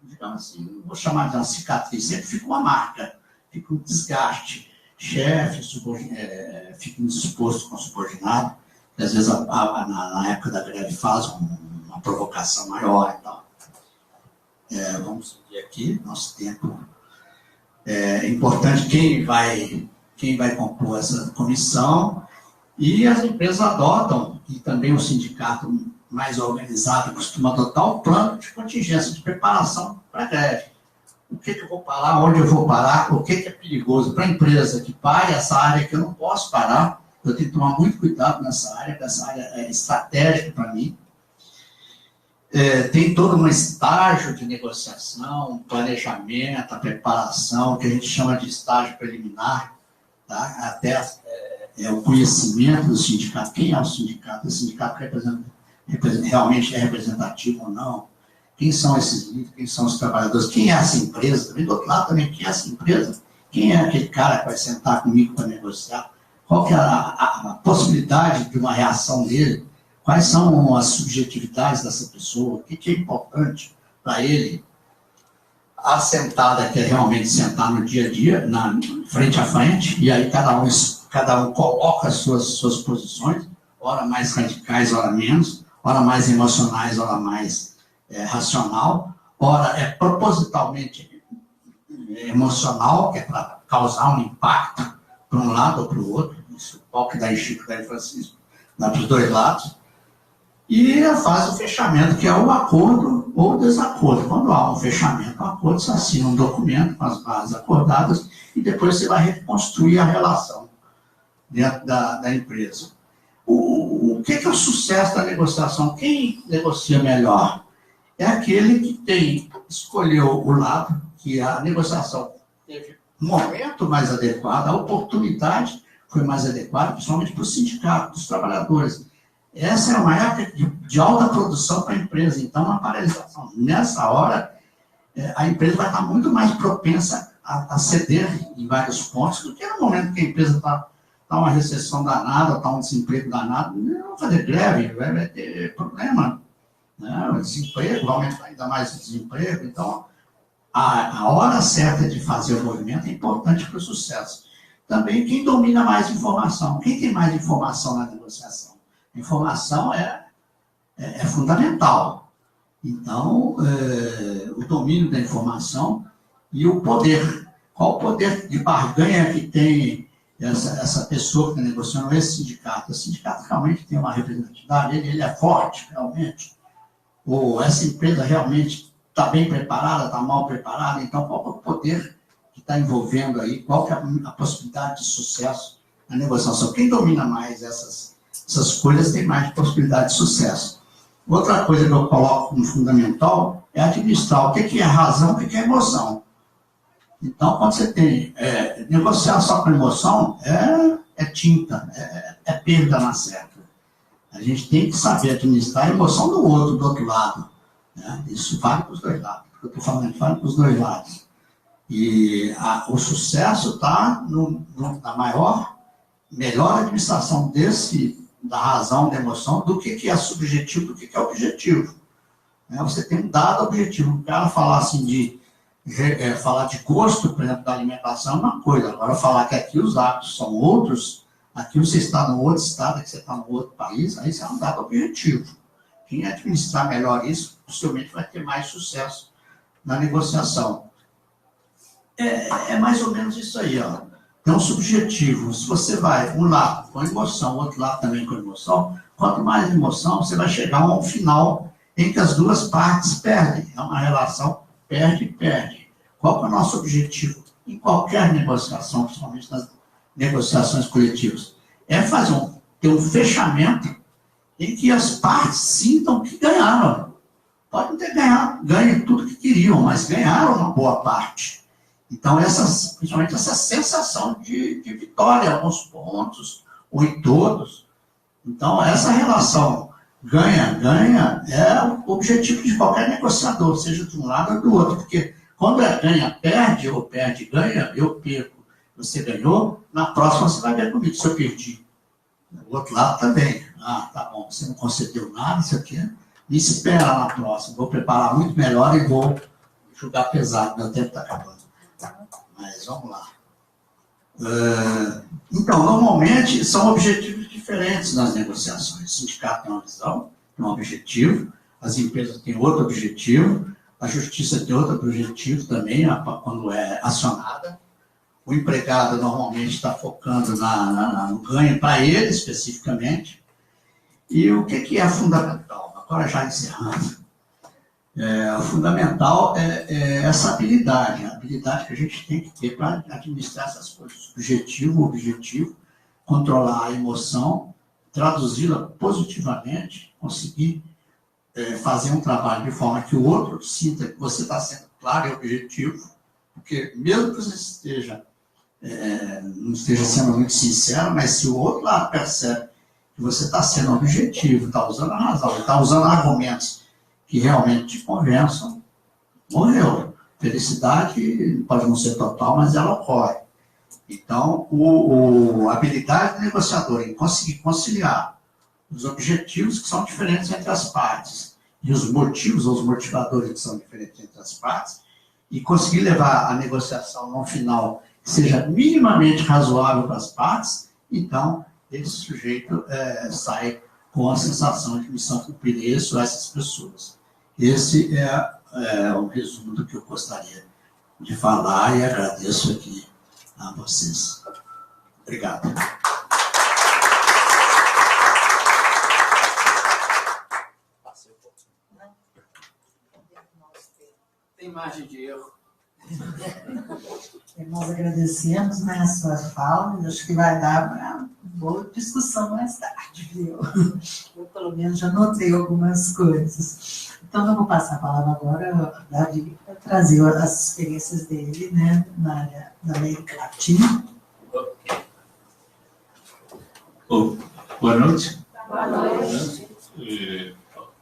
digamos assim, não vou chamar de uma cicatriz, sempre fica uma marca, fica um desgaste. Chefe fica indisposto com o subordinado, que às vezes na época da greve faz uma provocação maior e tal. Vamos seguir aqui, nosso tempo. É importante quem vai compor essa comissão, e as empresas adotam, e também o sindicato mais organizado costuma adotar o plano de contingência, de preparação para a greve. O que eu vou parar, onde eu vou parar, o que é perigoso para a empresa que pare essa área que eu não posso parar. Eu tenho que tomar muito cuidado nessa área, porque essa área é estratégica para mim. Tem todo um estágio de negociação, planejamento, a preparação, que a gente chama de estágio preliminar, tá? Até o conhecimento do sindicato. Quem é o sindicato? O sindicato realmente é representativo ou não? Quem são esses líderes? Quem são os trabalhadores? Quem é essa empresa? Também do outro lado também, quem é essa empresa? Quem é aquele cara que vai sentar comigo para negociar? Qual que é a possibilidade de uma reação dele? Quais são as subjetividades dessa pessoa? O que é importante para ele? A sentada, que é realmente sentar no dia a dia, frente a frente, e aí cada um coloca as suas posições, ora mais radicais, ora menos, ora mais emocionais, ora mais racional, ora é propositalmente emocional, que é para causar um impacto para um lado ou para o outro, isso o pau que dá em Chico, dá em Francisco, dá para os dois lados, e faz o fechamento, que é o acordo ou desacordo. Quando há um fechamento, um acordo, você assina um documento com as bases acordadas e depois você vai reconstruir a relação dentro da empresa. O que é o sucesso da negociação? Quem negocia melhor? É aquele que escolheu o lado que a negociação teve um momento mais adequado, a oportunidade foi mais adequado, principalmente para o sindicato, dos trabalhadores. Essa é uma época de alta produção para a empresa, então uma paralisação. Nessa hora, a empresa vai estar muito mais propensa a ceder em vários pontos do que no momento que a empresa está uma recessão danada, está um desemprego danado. Não vai fazer greve, vai ter problema. Né? O desemprego, vai aumentar ainda mais o desemprego. Então, a hora certa de fazer o movimento é importante para o sucesso. Também quem domina mais informação. Quem tem mais informação na negociação? A informação é fundamental. Então, o domínio da informação e o poder. Qual o poder de barganha que tem essa pessoa que está negociando esse sindicato? O sindicato realmente tem uma representatividade, ele é forte, realmente. Ou essa empresa realmente está bem preparada, está mal preparada? Então, qual é o poder que está envolvendo aí? Qual que é a possibilidade de sucesso na negociação? Quem domina mais essas coisas tem mais possibilidade de sucesso. Outra coisa que eu coloco como fundamental é administrar o que é razão, o que é emoção. Então, quando você tem negociar só com emoção, é tinta, é perda na certa. A gente tem que saber administrar a emoção do outro lado. Né? Isso vale para os dois lados. O que eu estou falando vale para os dois lados. E o sucesso está na melhor administração da razão, da emoção, do que é subjetivo, do que é objetivo. Né? Você tem um dado objetivo. O cara falar assim falar de gosto, por exemplo, da alimentação é uma coisa. Agora, falar que aqui os hábitos são outros, aqui você está no outro estado, aqui você está no outro país, aí isso é um dado objetivo. Quem administrar melhor isso, possivelmente vai ter mais sucesso na negociação. É mais ou menos isso aí, ó. Então, subjetivo, se você vai um lado com emoção, o outro lado também com emoção, quanto mais emoção, você vai chegar a um final em que as duas partes perdem. É uma relação perde. Qual é o nosso objetivo em qualquer negociação, principalmente nas negociações coletivas? É ter um fechamento em que as partes sintam que ganharam. Podem ter ganho tudo que queriam, mas ganharam uma boa parte. Então, principalmente essa sensação de vitória em alguns pontos, ou em todos. Então, essa relação ganha é o objetivo de qualquer negociador, seja de um lado ou do outro. Porque quando ganha-perde, ou perde-ganha, eu perco, você ganhou, na próxima você vai ver comigo se eu perdi. O outro lado também. Tá bom, você não concedeu nada, isso aqui. Me espera na próxima. Vou preparar muito melhor e vou jogar pesado. Meu tempo está acabando. Mas vamos lá. Então, normalmente, são objetivos diferentes nas negociações. O sindicato tem uma visão, tem um objetivo, as empresas têm outro objetivo, a justiça tem outro objetivo também, quando é acionada. O empregado normalmente está focando no ganho para ele, especificamente. E o que é fundamental? Agora, já encerrando. O fundamental é essa habilidade, a habilidade que a gente tem que ter para administrar essas coisas. Objetivo, controlar a emoção, traduzi-la positivamente, conseguir fazer um trabalho de forma que o outro sinta que você está sendo claro e objetivo, porque mesmo que você não esteja sendo muito sincero, mas se o outro lado percebe que você está sendo objetivo, está usando a razão, está usando argumentos que realmente te convençam, morreu. Felicidade pode não ser total, mas ela ocorre. Então, a habilidade do negociador em conseguir conciliar os objetivos que são diferentes entre as partes e os motivos ou os motivadores que são diferentes entre as partes e conseguir levar a negociação no final que seja minimamente razoável para as partes, então esse sujeito sai com a sensação de missão cumprida. Isso, essas pessoas. Esse é o resumo do que eu gostaria de falar e agradeço aqui a vocês. Obrigado. Tem margem de erro. Nós agradecemos, né, a sua fala, e acho que vai dar uma boa discussão mais tarde, viu? Eu, pelo menos, já notei algumas coisas. Então, eu vou passar a palavra agora ao Davi para trazer as experiências dele, né, na área da América Latina. Ok. Boa noite. Boa noite.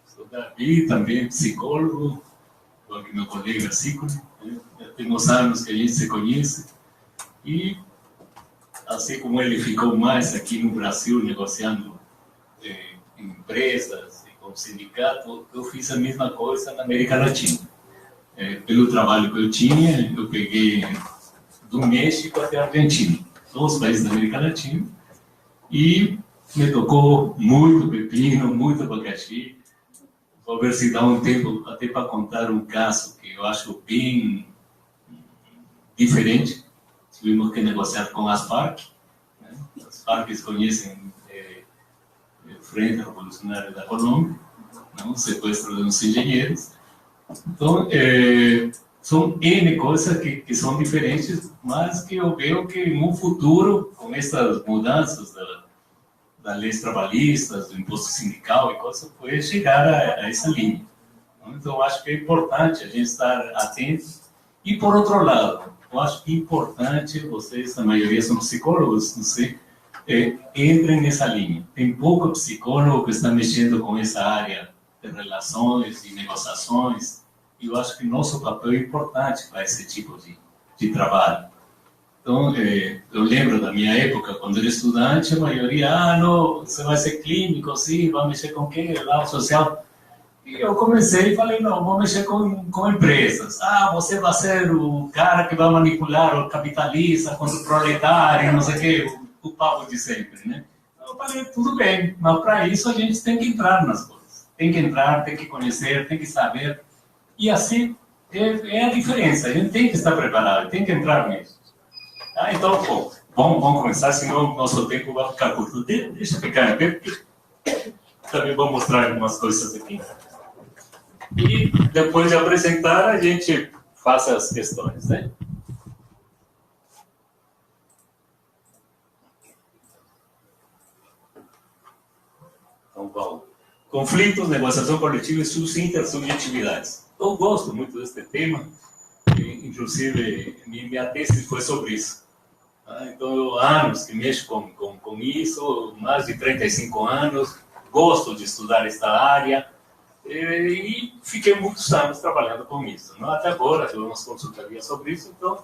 Sou Davi, também psicólogo, igual que meu colega Ciclo. Já tem uns anos que a gente se conhece. E, assim como ele ficou mais aqui no Brasil, negociando em empresas e com sindicato, eu fiz a mesma coisa na América Latina. Pelo trabalho que eu tinha, eu peguei do México até a Argentina, todos os países da América Latina, e me tocou muito pepino, muito abacaxi. Vou ver se dá um tempo até para contar um caso que eu acho bem diferente. Tivemos que negociar com as Farc. Né? As Farc conhecem o Frente Revolucionário da Colômbia, o sequestro de uns engenheiros. Então, são N coisas que são diferentes, mas que eu vejo que no futuro, com essas mudanças das leis trabalhistas, do imposto sindical e coisas, pode chegar a essa linha. Então, eu acho que é importante a gente estar atento. E, por outro lado, eu acho que é importante, vocês, a maioria são psicólogos, não sei, entrem nessa linha. Tem pouco psicólogo que está mexendo com essa área de relações e negociações, e eu acho que nosso papel é importante para esse tipo de trabalho. Então, eu lembro da minha época, quando era estudante, a maioria, não, você vai ser clínico, sim, vai mexer com o quê? Lá, social. E eu comecei e falei, não, vou mexer com empresas. Você vai ser o cara que vai manipular o capitalista contra o proletário, não sei o quê, o papo de sempre, né? Eu falei, tudo bem, mas para isso a gente tem que entrar nas coisas. Tem que entrar, tem que conhecer, tem que saber. E assim, é a diferença. A gente tem que estar preparado, tem que entrar nisso. Então, bom, vamos começar, senão o nosso tempo vai ficar curto. Deixa eu ficar em pé, porque também vou mostrar algumas coisas aqui. E depois de apresentar, a gente faz as questões, né? Então, Paulo. Conflitos, negociação coletiva e suas intersubjetividades. Eu gosto muito deste tema, inclusive minha tese foi sobre isso. Então, eu há anos que mexo com isso, mais de 35 anos, gosto de estudar esta área e fiquei muitos anos trabalhando com isso. Até agora, tive umas consultorias sobre isso, então,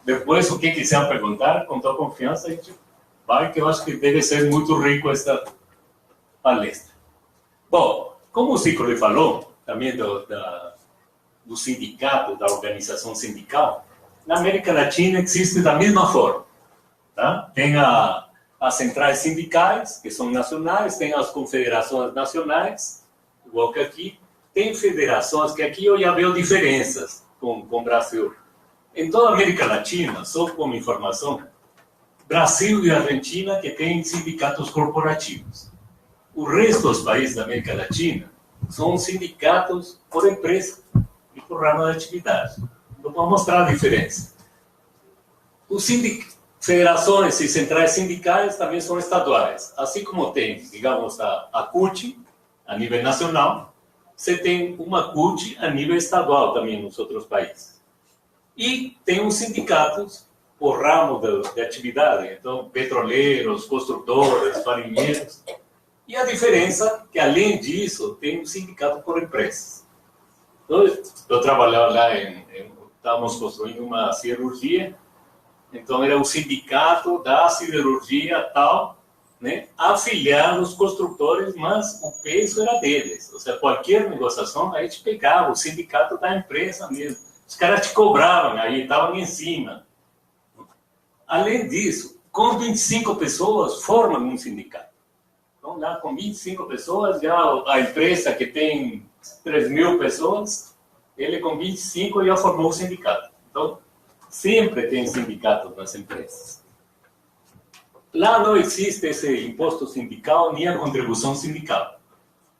depois, o que quiser perguntar, com toda confiança, a gente vai, que eu acho que deve ser muito rico esta palestra. Bom, como o Ciclo falou, também do sindicato, da organização sindical, na América Latina existe da mesma forma. Tá? Tem as centrais sindicais, que são nacionais, tem as confederações nacionais, igual que aqui, tem federações, que aqui eu já vejo diferenças com o Brasil. Em toda a América Latina, só como informação, Brasil e Argentina que tem sindicatos corporativos. O resto dos países da América Latina são sindicatos por empresa e por ramo de atividade. Então, vou mostrar a diferença. Federações e centrais sindicais também são estaduais. Assim como tem, digamos, a CUT, a nível nacional, você tem uma CUT a nível estadual também nos outros países. E tem os sindicatos por ramo de atividade, então, petroleiros, construtores, farinheiros. E a diferença é que, além disso, tem um sindicato por empresas. Então, eu trabalhava lá, estávamos construindo uma cirurgia, então era o sindicato da siderurgia tal, né, afiliado aos construtores, mas o peso era deles. Ou seja, qualquer negociação, a gente pegava o sindicato da empresa mesmo. Os caras te cobravam, aí estavam em cima. Além disso, com 25 pessoas, formam um sindicato. Então, lá com 25 pessoas, já a empresa que tem 3.000 pessoas, ele com 25 já formou o sindicato. Então, sempre tem sindicatos nas empresas. Lá não existe esse imposto sindical nem a contribuição sindical.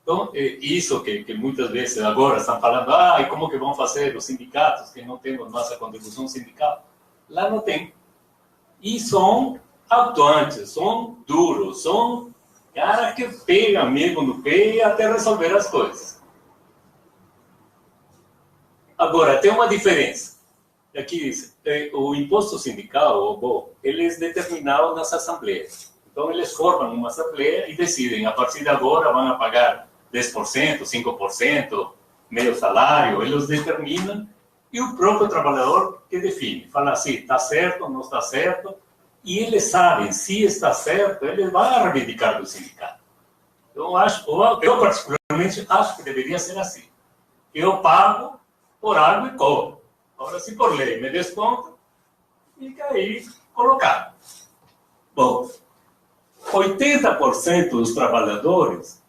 Então, isso que muitas vezes agora estão falando, e como que vão fazer os sindicatos que não temos nossa contribuição sindical? Lá não tem. E são atuantes, são duros, são caras que pegam mesmo no pé até resolver as coisas. Agora, tem uma diferença. Aqui diz, o imposto sindical, ele é determinado nas assembleias. Então, eles formam uma assembleia e decidem, a partir de agora, vão pagar 10%, 5%, meio salário, eles determinam, e o próprio trabalhador que define, fala assim, está certo, não está certo, e eles sabem, se está certo, eles vão reivindicar do sindicato. Então, eu particularmente acho que deveria ser assim. Eu pago por algo e cobro. Agora, se por lei me desconto, fica aí colocado. Bom, 80% dos trabalhadores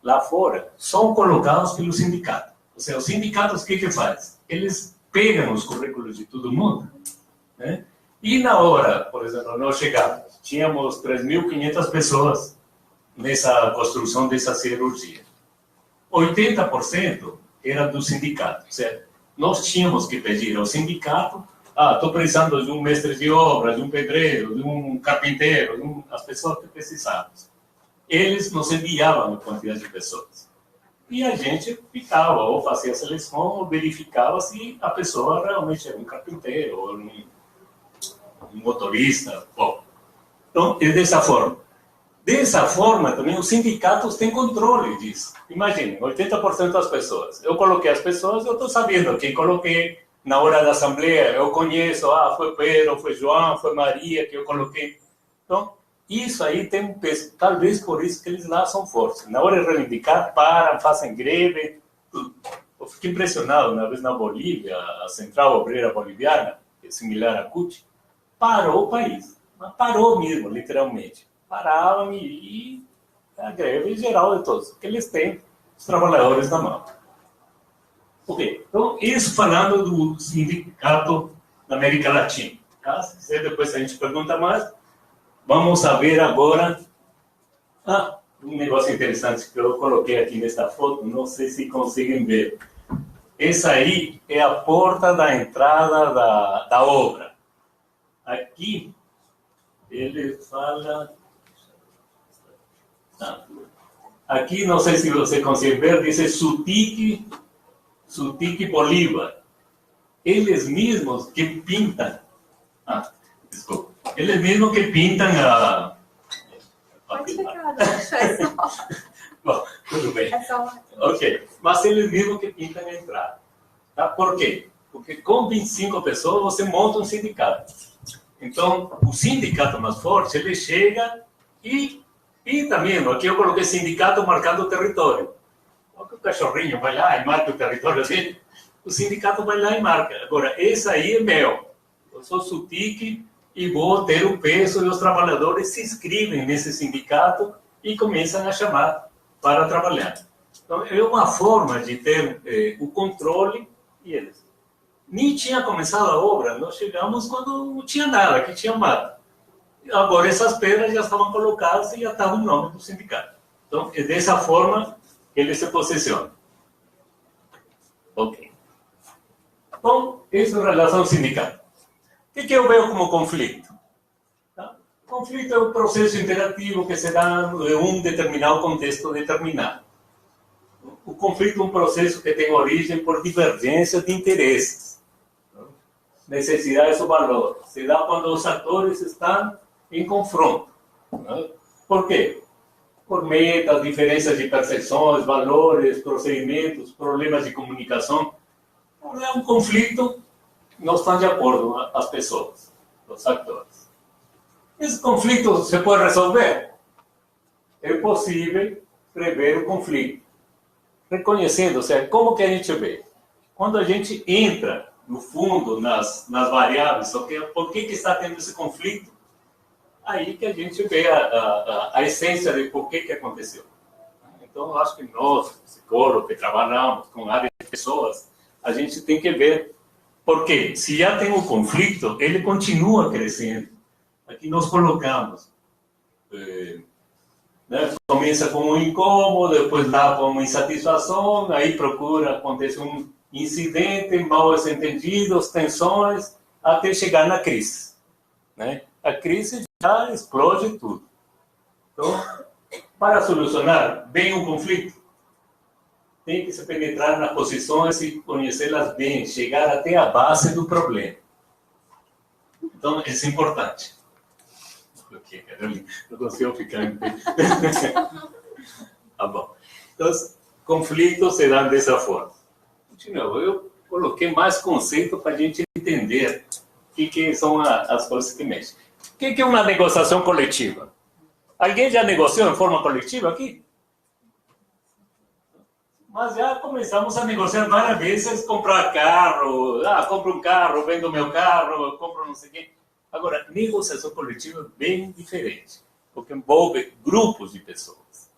lá fora são colocados pelo sindicato. Ou seja, os sindicatos, o que faz? Eles pegam os currículos de todo mundo, né? E na hora, por exemplo, nós chegamos, tínhamos 3.500 pessoas nessa construção dessa cirurgia. 80% era do sindicato. Ou seja, nós tínhamos que pedir ao sindicato, estou precisando de um mestre de obra, de um pedreiro, de um carpinteiro, as pessoas que precisávamos. Eles nos enviavam a quantidade de pessoas. E a gente ficava, ou fazia a seleção, ou verificava se a pessoa realmente era um carpinteiro, ou um motorista. Bom, então, é dessa forma. Dessa forma, também, os sindicatos têm controle disso. Imaginem, 80% das pessoas. Eu coloquei as pessoas, eu estou sabendo quem coloquei. Na hora da assembleia, eu conheço, foi Pedro, foi João, foi Maria que eu coloquei. Então, isso aí tem um peso. Talvez por isso que eles lá são fortes. Na hora de reivindicar, param, fazem greve. Eu fiquei impressionado, uma vez na Bolívia, a Central Obreira Boliviana, que é similar à CUT, parou o país. Mas parou mesmo, literalmente. Paravam e a greve geral de todos, porque eles têm os trabalhadores na mão. Ok, então isso falando do sindicato da América Latina. Tá? Se quiser, depois a gente pergunta mais. Vamos ver agora um negócio interessante que eu coloquei aqui nesta foto, não sei se conseguem ver. Essa aí é a porta da entrada da obra. Aqui, ele fala... Aqui, não sei se você consegue ver, diz Sutique Bolívar. Eles mesmos que pintam... desculpa. Eles mesmos que pintam a... Pode ficar, deixa é só. Bom, tudo bem. É só... Ok, mas eles mesmos que pintam a entrada. Tá? Por quê? Porque com 25 pessoas você monta um sindicato. Então, o sindicato mais forte, ele chega e também, aqui eu coloquei sindicato marcando o território. O cachorrinho vai lá e marca o território dele, o sindicato vai lá e marca. Agora, esse aí é meu. Eu sou Sutique e vou ter o peso e os trabalhadores se inscrevem nesse sindicato e começam a chamar para trabalhar. Então, é uma forma de ter o controle e eles. Nem tinha começado a obra, nós chegamos quando não tinha nada, que tinha mato. Agora essas pedras já estavam colocadas e já estava o nome do sindicato. Então, é dessa forma que ele se posiciona. Ok. Bom, isso em relação ao sindicato. O que eu vejo como conflito? Tá? Conflito é um processo interativo que se dá em um determinado contexto determinado. O conflito é um processo que tem origem por divergência de interesses, necessidades ou valores. Se dá quando os atores estão em confronto. Por quê? Por metas, diferenças de percepções, valores, procedimentos, problemas de comunicação. É um conflito, não estão de acordo as pessoas, os atores. Esse conflito se pode resolver? É possível prever o conflito. Reconhecendo, ou seja, como que a gente vê? Quando a gente entra no fundo, nas variáveis, por que está tendo esse conflito? Aí que a gente vê a essência de por que aconteceu. Então, eu acho que nós, psicólogos, que trabalhamos com áreas de pessoas, a gente tem que ver por quê. Se já tem um conflito, ele continua crescendo. Aqui nós colocamos, começa com um incômodo, depois dá com uma insatisfação, aí acontece um incidente, mal entendidos, tensões, até chegar na crise. Né? A crise já explode tudo. Então, para solucionar bem um conflito, tem que se penetrar nas posições e conhecê-las bem, chegar até a base do problema. Então, isso é importante. Ok, Carolina, não consigo ficar em pé. Tá bom. Então, conflitos se dão dessa forma. De novo, eu coloquei mais conceito para a gente entender o que são as coisas que mexem. O que é uma negociação coletiva? Alguém já negociou em forma coletiva aqui? Mas já começamos a negociar várias vezes, comprar carro, compro um carro, vendo meu carro, compro não sei o quê. Agora, negociação coletiva é bem diferente, porque envolve grupos de pessoas.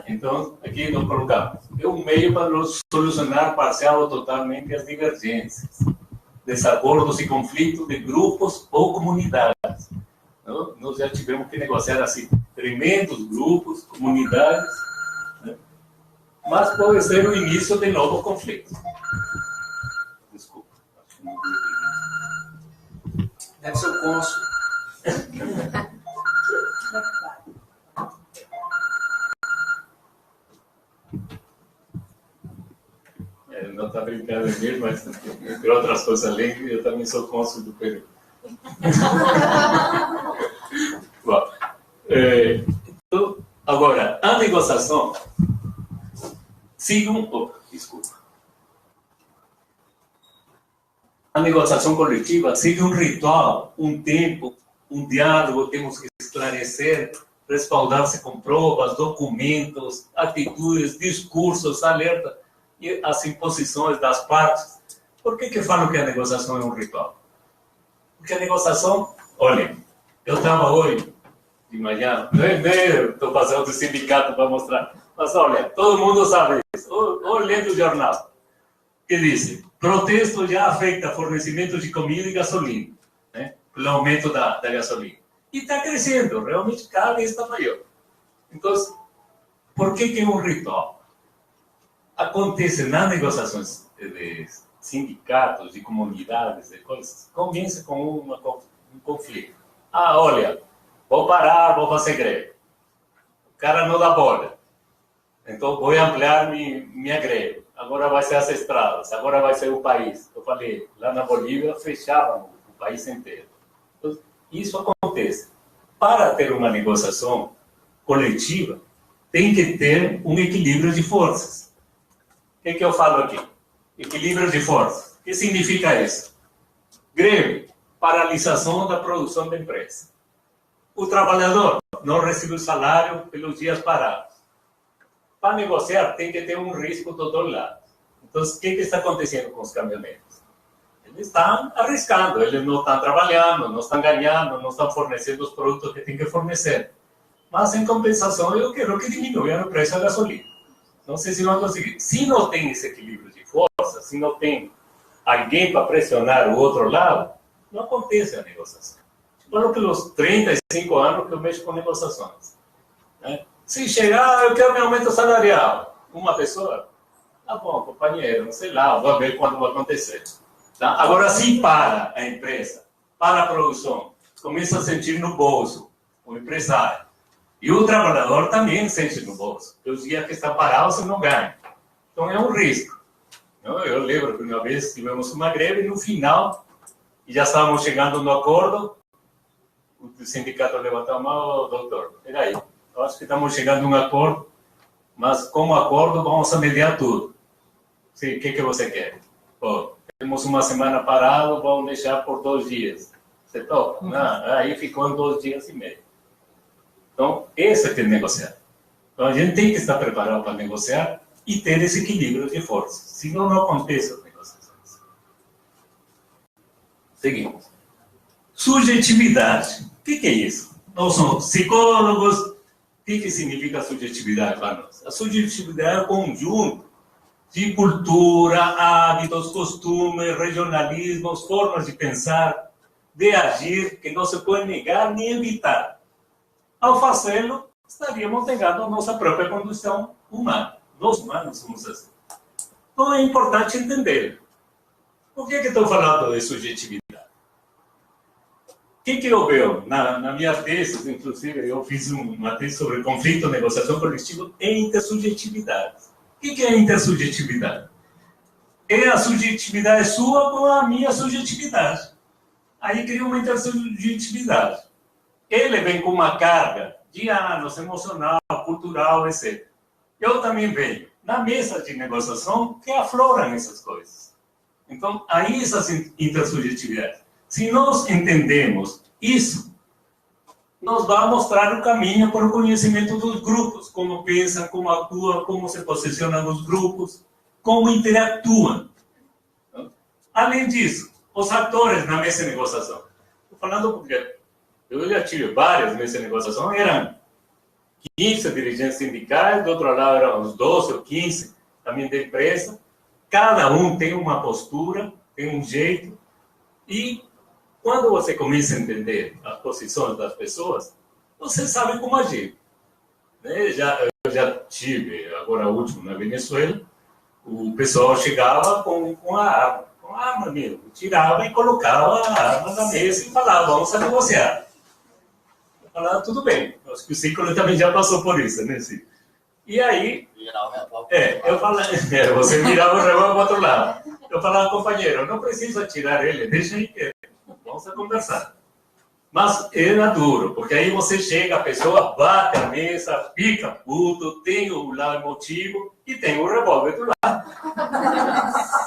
Então, aqui nós colocamos, é um meio para solucionar parcial ou totalmente as divergências, desacordos e conflitos de grupos ou comunidades. Não? Nós já tivemos que negociar assim, tremendos grupos, comunidades, né? Mas pode ser o início de novos conflitos. Desculpa. Deve ser o cônsul. Não está brincando mesmo, mas entre outras coisas além, eu também sou cônsul do Peru. Bom, então, agora, a negociação desculpa. A negociação coletiva sigue um ritual, um tempo, um diálogo, temos que esclarecer, respaldar-se com provas, documentos, atitudes, discursos, alerta e as imposições das partes. Por que falo que a negociação é um ritual? Porque a negociação, olha, eu estava hoje de manhã, estou fazendo o sindicato para mostrar, mas olha, todo mundo sabe isso, olhando o jornal, que diz, protesto já afeta fornecimento de comida e gasolina, né, pelo aumento da gasolina. E está crescendo, realmente cada vez está maior. Então, por que é um ritual? Acontece nas negociações de sindicatos, de comunidades, de coisas, começa com um conflito. Olha, vou parar, vou fazer greve. O cara não dá bola. Então, vou ampliar minha greve. Agora vai ser as estradas, agora vai ser o país. Eu falei, lá na Bolívia, fechavam o país inteiro. Então, isso acontece. Para ter uma negociação coletiva, tem que ter um equilíbrio de forças. O que eu falo aqui? Equilíbrio de forças. O que significa isso? Greve, paralisação da produção da empresa. O trabalhador não recebe o salário pelos dias parados. Para negociar, tem que ter um risco do outro lado. Então, o que está acontecendo com os caminhoneiros? Eles estão arriscando, eles não estão trabalhando, não estão ganhando, não estão fornecendo os produtos que têm que fornecer. Mas, em compensação, eu quero que diminua o preço da gasolina. Não sei se vão conseguir. Se não tem esse equilíbrio de força, se não tem alguém para pressionar o outro lado, não acontece a negociação. Falo pelos 35 anos que eu mexo com negociações. Né? Se chegar, eu quero meu aumento salarial. Uma pessoa, tá bom, companheiro, não sei lá, vou ver quando vai acontecer. Tá? Agora, se para a empresa, para a produção, começa a sentir no bolso o empresário. E o trabalhador também sente no bolso. Os dias que está parado, você não ganha. Então, é um risco. Eu lembro que uma vez tivemos uma greve e no final, já estávamos chegando no acordo, o sindicato levantou a mão, doutor, peraí, eu acho que estamos chegando a um acordo, mas como acordo vamos a mediar tudo. Sim, o que você quer? Pô, temos uma semana parado, vamos deixar por 2 dias. Você topa? Não, aí ficou em 2 dias e meio. Então, esse é que é negociar. Então, a gente tem que estar preparado para negociar e ter esse equilíbrio de forças. Senão, não acontece as negociações. Seguimos. Subjetividade. O que é isso? Nós somos psicólogos. O que significa subjetividade para nós? A subjetividade é um conjunto de cultura, hábitos, costumes, regionalismos, formas de pensar, de agir, que não se pode negar nem evitar. Ao fazê-lo, estaríamos negando a nossa própria condição humana. Nós humanos somos assim. Então é importante entender. Por que estou falando de subjetividade? O que eu vejo? Na minha tese, inclusive, eu fiz uma tese sobre conflito, negociação coletiva e intersubjetividade. O que é intersubjetividade? É a subjetividade sua com a minha subjetividade. Aí cria uma intersubjetividade. ele vem com uma carga de anos, emocional, cultural, etc. Eu também venho na mesa de negociação que afloram essas coisas. Então, aí essas intersubjetividades. Se nós entendemos isso, nós vamos mostrar o caminho para o conhecimento dos grupos, como pensam, como atuam, como se posicionam nos grupos, como interatuam. Além disso, os atores na mesa de negociação. Estou falando porque eu já tive várias mesas de negociação, eram 15 dirigentes sindicais, do outro lado eram uns 12 ou 15 também da empresa. Cada um tem uma postura, tem um jeito, e quando você começa a entender as posições das pessoas, você sabe como agir. Eu já tive, agora último, na Venezuela, o pessoal chegava com a arma mesmo, tirava e colocava a arma na mesa e falava, vamos a negociar. Eu falava, tudo bem. Acho que o Ciclo também já passou por isso, né, Ciclo? E aí, eu falava, você virava o revólver para o outro lado. Eu falava, companheiro, não precisa tirar ele, deixa aí quieto, vamos a conversar. Mas era duro, porque aí você chega, a pessoa bate a mesa, fica puto, tem o lado emotivo e tem o revólver do lado.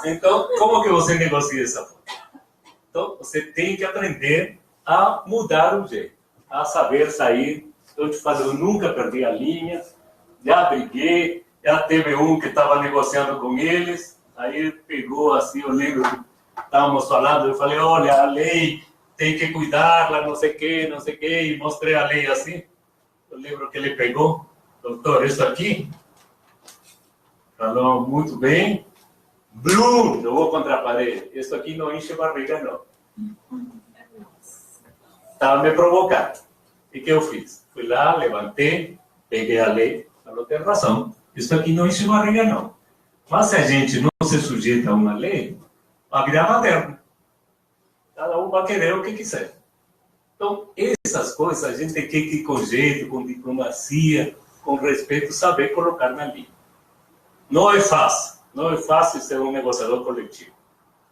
Então, como que você negocia essa coisa? Então, você tem que aprender a mudar o jeito, a saber sair. Eu te falo, eu nunca perdi a linha, já briguei, já teve um que estava negociando com eles, aí pegou assim, eu lembro que estávamos falando, eu falei, olha, a lei tem que cuidar, não sei o que, e mostrei a lei assim. Eu lembro que ele pegou, doutor, isso aqui, falou muito bem, Blum, jogou contra a parede, isso aqui não enche barriga, não. Estava me provocando. E o que eu fiz? Fui lá, levantei, peguei a lei, falou, tem razão, isso aqui não enche barriga, não. Mas se a gente não se sujeita a uma lei, vai virar baderna. Cada um vai querer o que quiser. Então, essas coisas a gente tem que ir com jeito, com diplomacia, com respeito, saber colocar na linha. Não é fácil ser um negociador coletivo.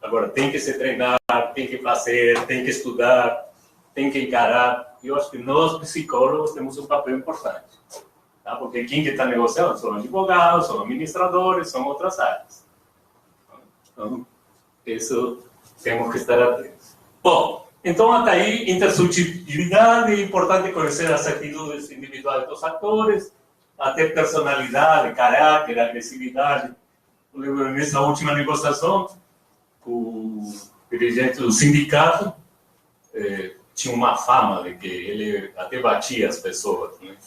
Agora, tem que se treinar, tem que fazer, tem que estudar, tem que encarar. Eu acho que nós, psicólogos, temos um papel importante. Tá? Porque quem que está negociando são advogados, são administradores, são outras áreas. Então, isso temos que estar atentos. Bom, então até aí, intersubjetividade, é importante conhecer as atitudes individuais dos atores, até personalidade, caráter, agressividade. Eu lembro nessa última negociação, o dirigente do sindicato tinha uma fama de que ele até batia as pessoas, né?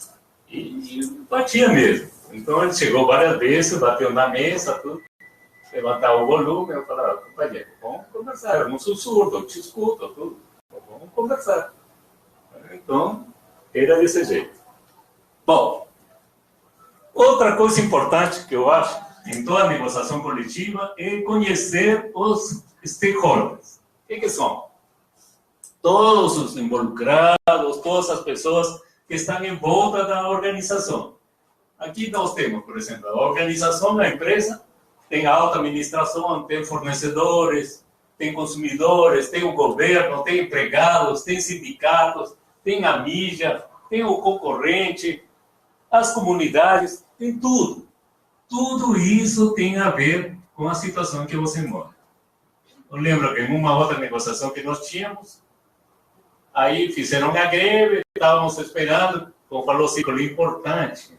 E batia mesmo. Então ele chegou várias vezes, bateu na mesa, tudo. Levantar o volume, eu falava, companheiro, vamos conversar, eu não sou surdo, eu te escuto, tudo. Vamos conversar. Então, era desse jeito. Bom, outra coisa importante que eu acho em toda negociação coletiva é conhecer os stakeholders. O que são? Todos os involucrados, todas as pessoas que estão em volta da organização. Aqui nós temos, por exemplo, a organização da empresa, tem a alta administração, tem fornecedores, tem consumidores, tem o governo, tem empregados, tem sindicatos, tem a mídia, tem o concorrente, as comunidades, tem tudo. Tudo isso tem a ver com a situação que você mora. Eu lembro que em uma outra negociação que nós tínhamos, aí fizeram a greve, estávamos esperando, como falou o Ciclo, importante.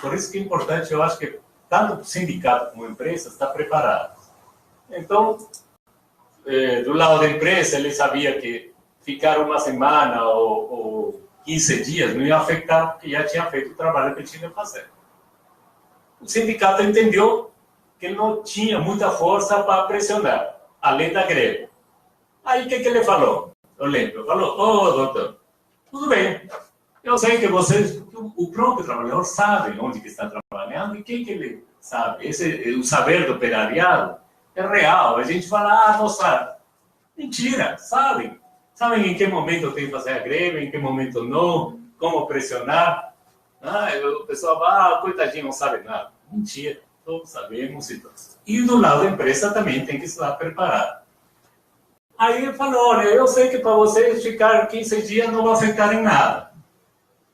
Por isso que é importante, eu acho que tanto o sindicato como a empresa está preparado. Então, do lado da empresa, ele sabia que ficar uma semana ou 15 dias não ia afetar, porque já tinha feito o trabalho que tinha que fazer. O sindicato entendeu que ele não tinha muita força para pressionar, além da greve. Aí, o que ele falou? Eu lembro, falou, doutor, tudo bem, eu sei que vocês, o próprio trabalhador sabe onde que está trabalhando e o que ele sabe. O saber do operariado é real. A gente fala, não sabe. Mentira, sabem. Sabem em que momento tem que fazer a greve, em que momento não, como pressionar. O pessoal fala, coitadinho, não sabe nada. Mentira, todos sabemos. E do lado da empresa também tem que estar preparado. Aí ele falou, olha, eu sei que para vocês ficar 15 dias não vai afetar em nada.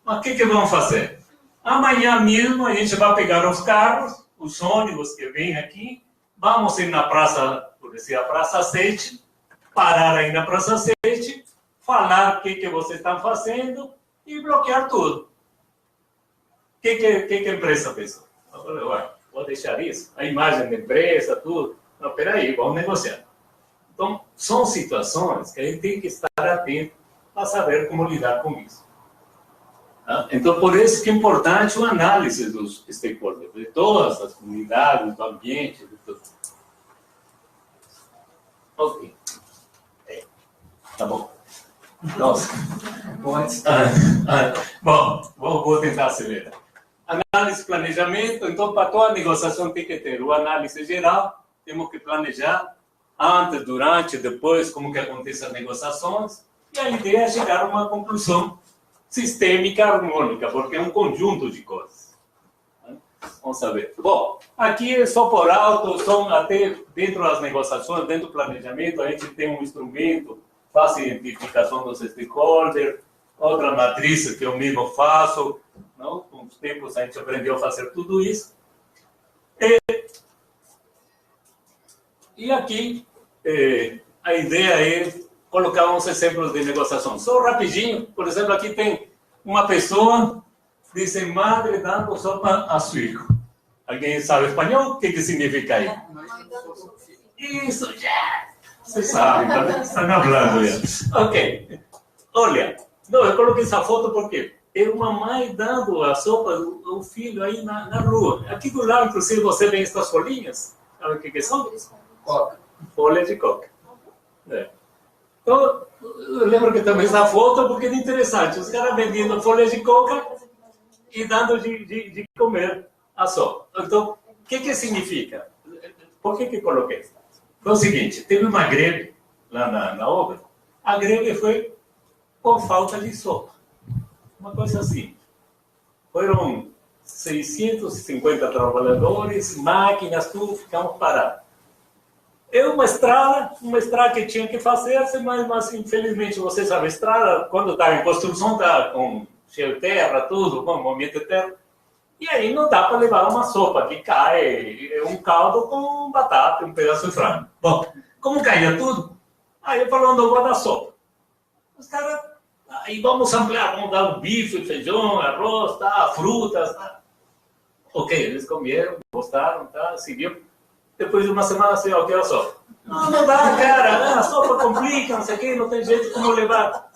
Mas o que vamos fazer? Amanhã mesmo a gente vai pegar os carros, os ônibus que vêm aqui, vamos ir na praça, por exemplo, a Praça 7, parar aí na Praça 7, falar o que vocês estão fazendo e bloquear tudo. O que a empresa pensou? Eu falei, ué, vou deixar isso? A imagem da empresa, tudo. Não, peraí, vamos negociar. Então, são situações que a gente tem que estar atento para saber como lidar com isso. Tá? Então, por isso que é importante o análise dos stakeholders, de todas as comunidades, do ambiente, de tudo. Ok. Tá bom. Nossa. Bom, vou tentar acelerar. Análise e planejamento. Então, para toda negociação tem que ter o análise geral, temos que planejar antes, durante, depois, como que acontecem as negociações, e a ideia é chegar a uma conclusão sistêmica, harmônica, porque é um conjunto de coisas. Vamos saber. Bom, aqui é só por alto, são até dentro das negociações, dentro do planejamento, a gente tem um instrumento, faz a identificação dos stakeholders, outra matriz que eu mesmo faço, não? Com os tempos a gente aprendeu a fazer tudo isso. E aqui, a ideia é colocar uns exemplos de negociação. Só rapidinho, por exemplo, aqui tem uma pessoa, diz madre dando sopa a seu filho. Alguém sabe espanhol? O que significa aí? Isso, já! Você sabe, estão falando já. Ok. Olha, não, eu coloquei essa foto porque é uma mãe dando a sopa ao filho aí na rua. Aqui do lado, inclusive, você vê estas folhinhas. Sabe o que são? Coca. Folha de coca. Então, eu lembro que também essa foto porque é interessante. Os caras vendendo folha de coca e dando de comer a sopa. Então, o que significa? Por que coloquei? Foi o seguinte, teve uma greve lá na obra. A greve foi por falta de sopa. Uma coisa assim. Foram 650 trabalhadores, máquinas, tudo, ficamos parados. É uma estrada que tinha que fazer, mas infelizmente, você sabe, a estrada, quando está em construção, está com cheio de terra, tudo, com movimento de terra. E aí não dá para levar uma sopa que cai, um caldo com batata, um pedaço de frango. Bom, como caía tudo, aí eu falando, eu vou dar sopa. Os caras, aí vamos ampliar, vamos dar um bife, feijão, arroz, tá, frutas, tá. Ok, eles comeram, gostaram, tá, seguiu. Depois de uma semana, assim, ó, quero sopa. Não dá, cara, a sopa complica, não sei o quê, não tem jeito como levar.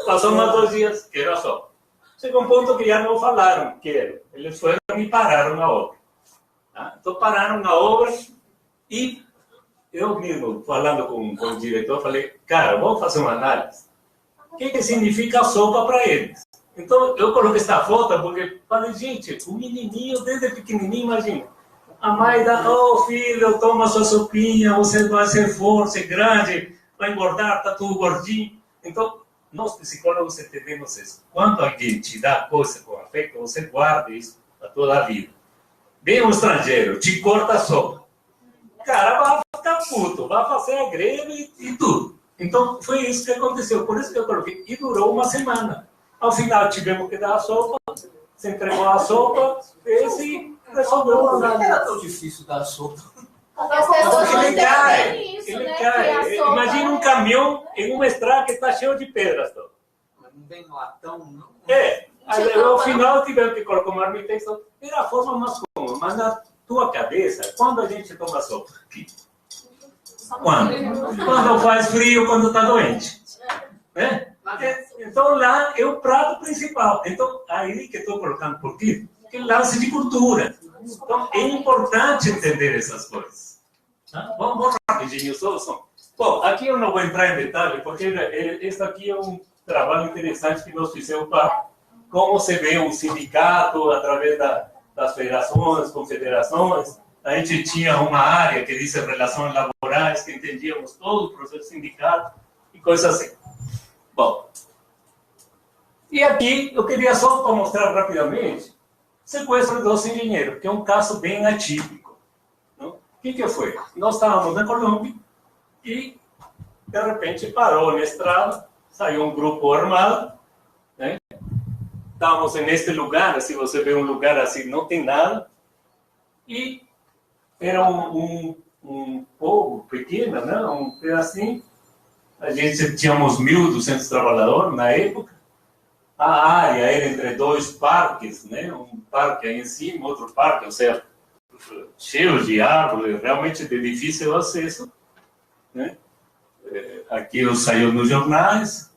Passou mais 2 dias, quero a sopa. Chegou um ponto que já não falaram, quero. Eles foram e pararam na obra. Tá? Então, pararam na obra e eu mesmo, falando com o diretor, falei, cara, vamos fazer uma análise. O que significa a sopa para eles? Então, eu coloquei essa foto porque falei, gente, o menininho, desde pequenininho, imagina. A mãe dá, filho, toma sua sopinha, você vai ser forte, grande, vai engordar, está tudo gordinho. Então, nós psicólogos entendemos isso. Quando alguém te dá coisa com afeto, você guarda isso para toda a vida. Vem um estrangeiro, te corta a sopa. O cara vai ficar puto, vai fazer a greve e tudo. Então, foi isso que aconteceu. Por isso que eu coloquei. E durou uma semana. Ao final, tivemos que dar a sopa, se entregou a sopa, fez e resolveu o problema. Não era tão difícil dar sopa. As pessoas não Ele cai. entendem isso, Ele né? cai. Imagina um caminhão em uma estrada que está cheio de pedras. Mas não vem latão, não? Aí, ao final tivemos que colocar uma arquitetura. Era a forma mais comum. Mas na tua cabeça, quando a gente toma sopa? Aqui. Quando? Quando faz frio, quando está doente. Né? Então lá é o prato principal. Então, aí que estou colocando por quê? Porque é lance de cultura. Então, é importante entender essas coisas. Tá? Vamos rapidinho, só. Bom, aqui eu não vou entrar em detalhe, porque esse aqui é um trabalho interessante que nós fizemos para como se vê um sindicato através das federações, confederações. A gente tinha uma área que diz relações laborais, que entendíamos todo o processo sindicato e coisas assim. Bom, e aqui eu queria só para mostrar rapidamente sequestro dos engenheiros, que é um caso bem atípico. Não? O que foi? Nós estávamos na Colômbia e de repente parou na estrada, saiu um grupo armado, né? Estávamos neste lugar, se você vê um lugar assim, não tem nada, e era um povo pequeno, né? Um pedacinho. A gente tínhamos 1.200 trabalhadores na época. A área era entre dois parques, né? Um parque aí em cima, outro parque, ou seja, cheio de árvores, realmente de difícil acesso, né? Aquilo saiu nos jornais,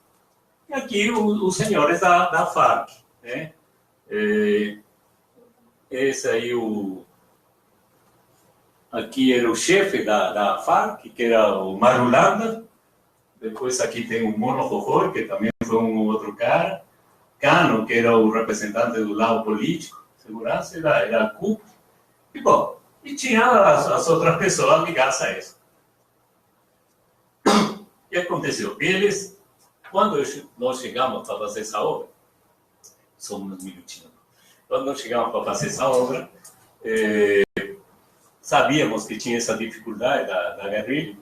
e aqui os senhores da FARC, né? Esse aí, aqui era o chefe da FARC, que era o Marulanda. Depois aqui tem o Mono Jojoy, que também foi um outro cara. Cano, que era o representante do lado político, segurança, era a CUP. E, bom, e tinha as outras pessoas ligadas a isso. O que aconteceu? Eles, quando nós chegamos para fazer essa obra, só um minutinho, quando nós chegamos para fazer essa obra, sabíamos que tinha essa dificuldade da guerrilha,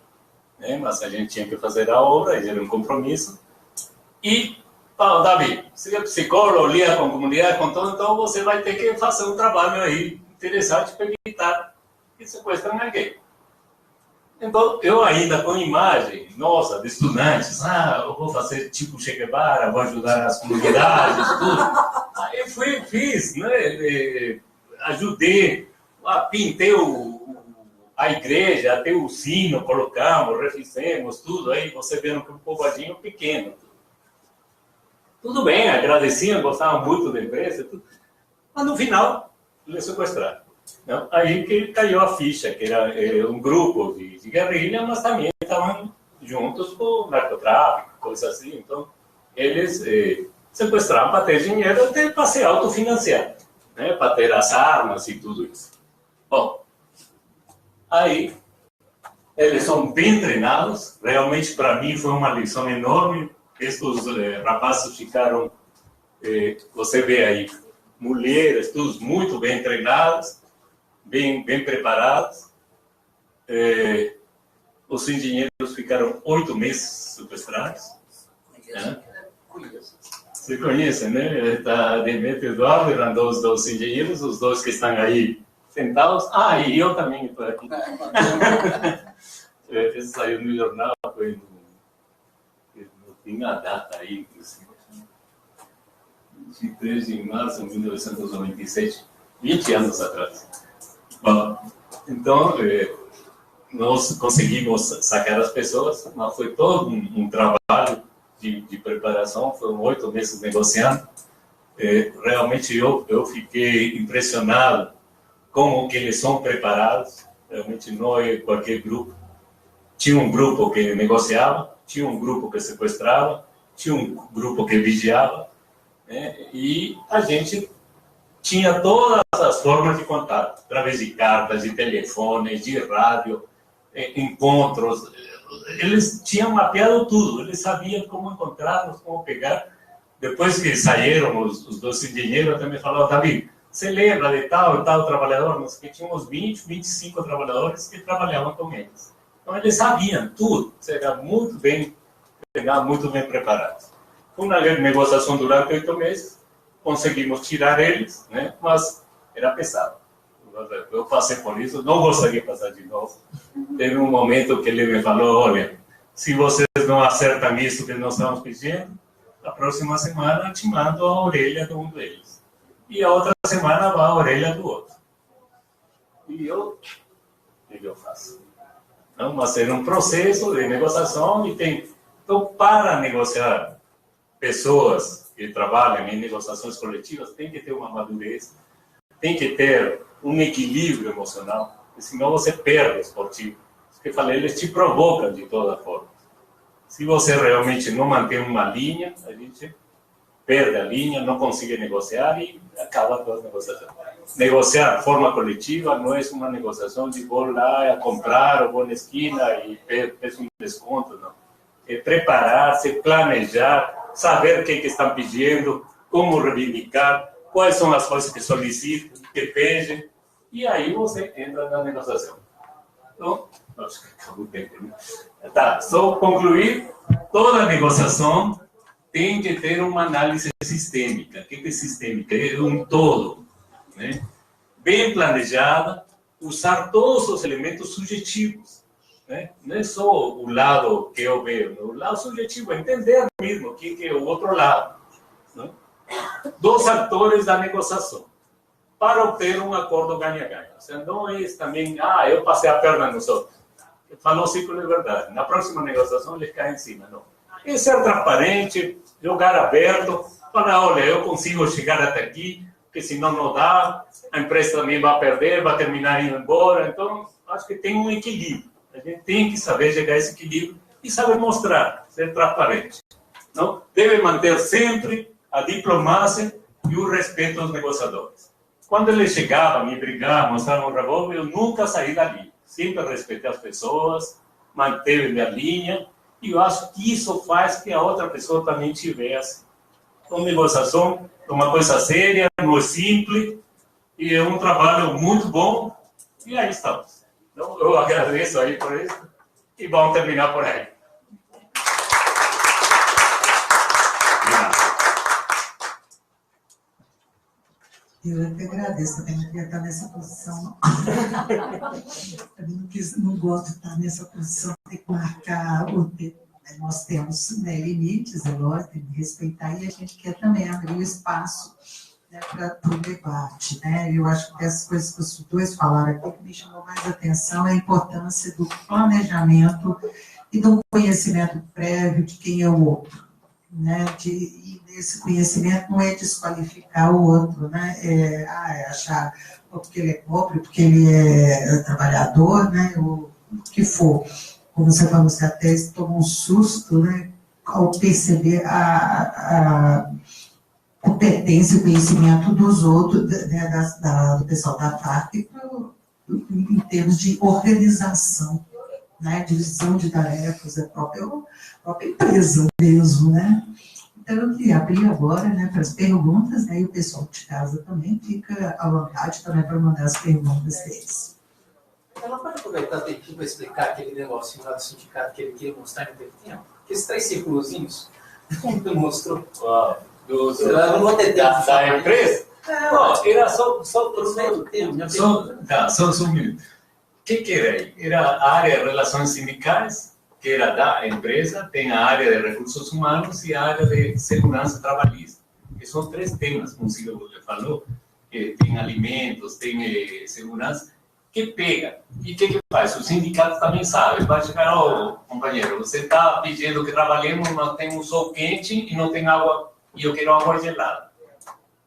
né? Mas a gente tinha que fazer a obra, era um compromisso. E, Davi, você é psicólogo, lida com a comunidade, com todo, então você vai ter que fazer um trabalho aí interessante para evitar que sequestrem alguém. Então, eu ainda com imagem, nossa, de estudantes, eu vou fazer tipo Che Guevara, vou ajudar as comunidades, tudo. Aí eu fiz, né, ajudei, pintei a igreja, até o sino, colocamos, refizemos, tudo, aí você vendo que um povoadinho pequeno. Tudo bem, agradeciam, gostavam muito da empresa, tudo. Mas no final, eles sequestraram. Não? Aí que caiu a ficha, que era um grupo de guerrilha, mas também estavam juntos com o narcotráfico, coisas assim. Então, eles sequestraram para ter dinheiro até para se autofinanciar, né? Para ter as armas e tudo isso. Bom, aí eles são bem treinados. Realmente, para mim, foi uma lição enorme. Estes rapazes ficaram, você vê aí, mulheres, todos muito bem treinados, bem preparados. Os engenheiros ficaram 8 meses sequestrados. Você conhece, né? Está Demetrio e Eduardo, eram dois engenheiros, os dois que estão aí sentados. E eu também estou aqui. Esse saiu no jornal, foi não tinha a data aí, inclusive. 23 de março de 1997, 20 anos atrás. Bom, então, nós conseguimos sacar as pessoas, mas foi todo um trabalho de preparação, foram 8 meses negociando. Realmente eu fiquei impressionado como que eles são preparados, realmente não é qualquer grupo. Tinha um grupo que negociava, tinha um grupo que sequestrava, tinha um grupo que vigiava, né? E a gente tinha todas as formas de contato, através de cartas, de telefones, de rádio, encontros. Eles tinham mapeado tudo, eles sabiam como encontrarmos, como pegar. Depois que saíram os dois engenheiros, até me falaram, Davi, você lembra de tal e tal trabalhador? Nós que tínhamos 20, 25 trabalhadores que trabalhavam com eles. Então, eles sabiam tudo, eram muito bem treinados, muito bem preparados. Foi uma negociação durante 8 meses, conseguimos tirar eles, né? Mas era pesado. Eu passei por isso, não gostaria de passar de novo. Teve um momento que ele me falou, olha, se vocês não acertam isso que nós estamos pedindo, a próxima semana eu te mando a orelha de um deles. E a outra semana vai a orelha do outro. E eu, o que eu faço? Não, mas era um processo de negociação e tem... Então, para negociar pessoas que trabalham em negociações coletivas, tem que ter uma madurez, tem que ter um equilíbrio emocional, senão você perde o esportivo. Que falei, eles te provocam de toda forma. Se você realmente não mantém uma linha, a gente perde a linha, não consegue negociar e acaba com as negociações. Negociar de forma coletiva não é uma negociação de vou lá a comprar ou vou na esquina e peço um desconto, não. É preparar-se, planejar, saber o que estão pedindo, como reivindicar, quais são as coisas que solicitam, que pedem, e aí você entra na negociação. Então, Acho que acabou o tempo, né? Tá, só concluir, toda negociação tem que ter uma análise sistêmica. O que é sistêmica? É um todo, né? Bem planejada, usar todos os elementos subjetivos, né? Não é só o lado que eu vejo, o lado subjetivo é entender mesmo o que é o outro lado, né? Dos atores da negociação, para obter um acordo ganha-ganha. Ou seja, não é também, eu passei a perna nos outros. Falou ciclo de verdade. Na próxima negociação, ele cai em cima. Não. É ser transparente, jogar aberto, falar, olha, eu consigo chegar até aqui, porque senão não dá, a empresa também vai perder, vai terminar indo embora. Então, acho que tem um equilíbrio. A gente tem que saber chegar a esse equilíbrio e saber mostrar, ser transparente. Não? Deve manter sempre a diplomacia e o respeito aos negociadores. Quando eles chegavam e brigavam, mostravam o revólver, eu nunca saí dali. Sempre respeitei as pessoas, manteve a linha, e eu acho que isso faz que a outra pessoa também tivesse. Então, negociação é uma coisa séria, não é simples, e é um trabalho muito bom, e aí estamos. Então, eu agradeço aí por isso, e vamos terminar por aí. Eu que agradeço, também não queria estar nessa posição, não. Eu não gosto de estar nessa posição, tem que marcar o tempo. Nós temos, né, limites, é lógico, tem que respeitar, e a gente quer também abrir o espaço, né, para o debate. Né? Eu acho que essas coisas que os dois falaram aqui, que me chamou mais atenção, é a importância do planejamento e do conhecimento prévio de quem é o outro. Né? E esse conhecimento não é desqualificar o outro, né? É achar porque ele é pobre, porque ele é trabalhador, né? O que for. Como você falou, você até tomou um susto, né? Ao perceber a competência e conhecimento dos outros, né? Do pessoal da FARC, em termos de organização, né? Divisão de tarefas, a própria empresa mesmo, né? Então, eu queria abrir agora, né, para as perguntas, né, e o pessoal de casa também fica à vontade também para mandar as perguntas deles. Ela pode aproveitar aqui para explicar aquele negocinho lá do sindicato que ele queria mostrar no tempo? Aqueles 3 círculozinhos que ele mostrou. Eu não vou ter tempo da empresa? Não, era só por meio tempo. Só um minuto. O que era aí? Era a área de relações sindicais, que era da empresa, tem a área de recursos humanos e a área de segurança trabalhista. Que são 3 temas, como o Silvio falou, que tem alimentos, tem segurança, que pega. E o que faz? O sindicato também sabe. Vai chegar, companheiro, você está pedindo que trabalhemos, mas tem um sol quente e não tem água, e eu quero água gelada.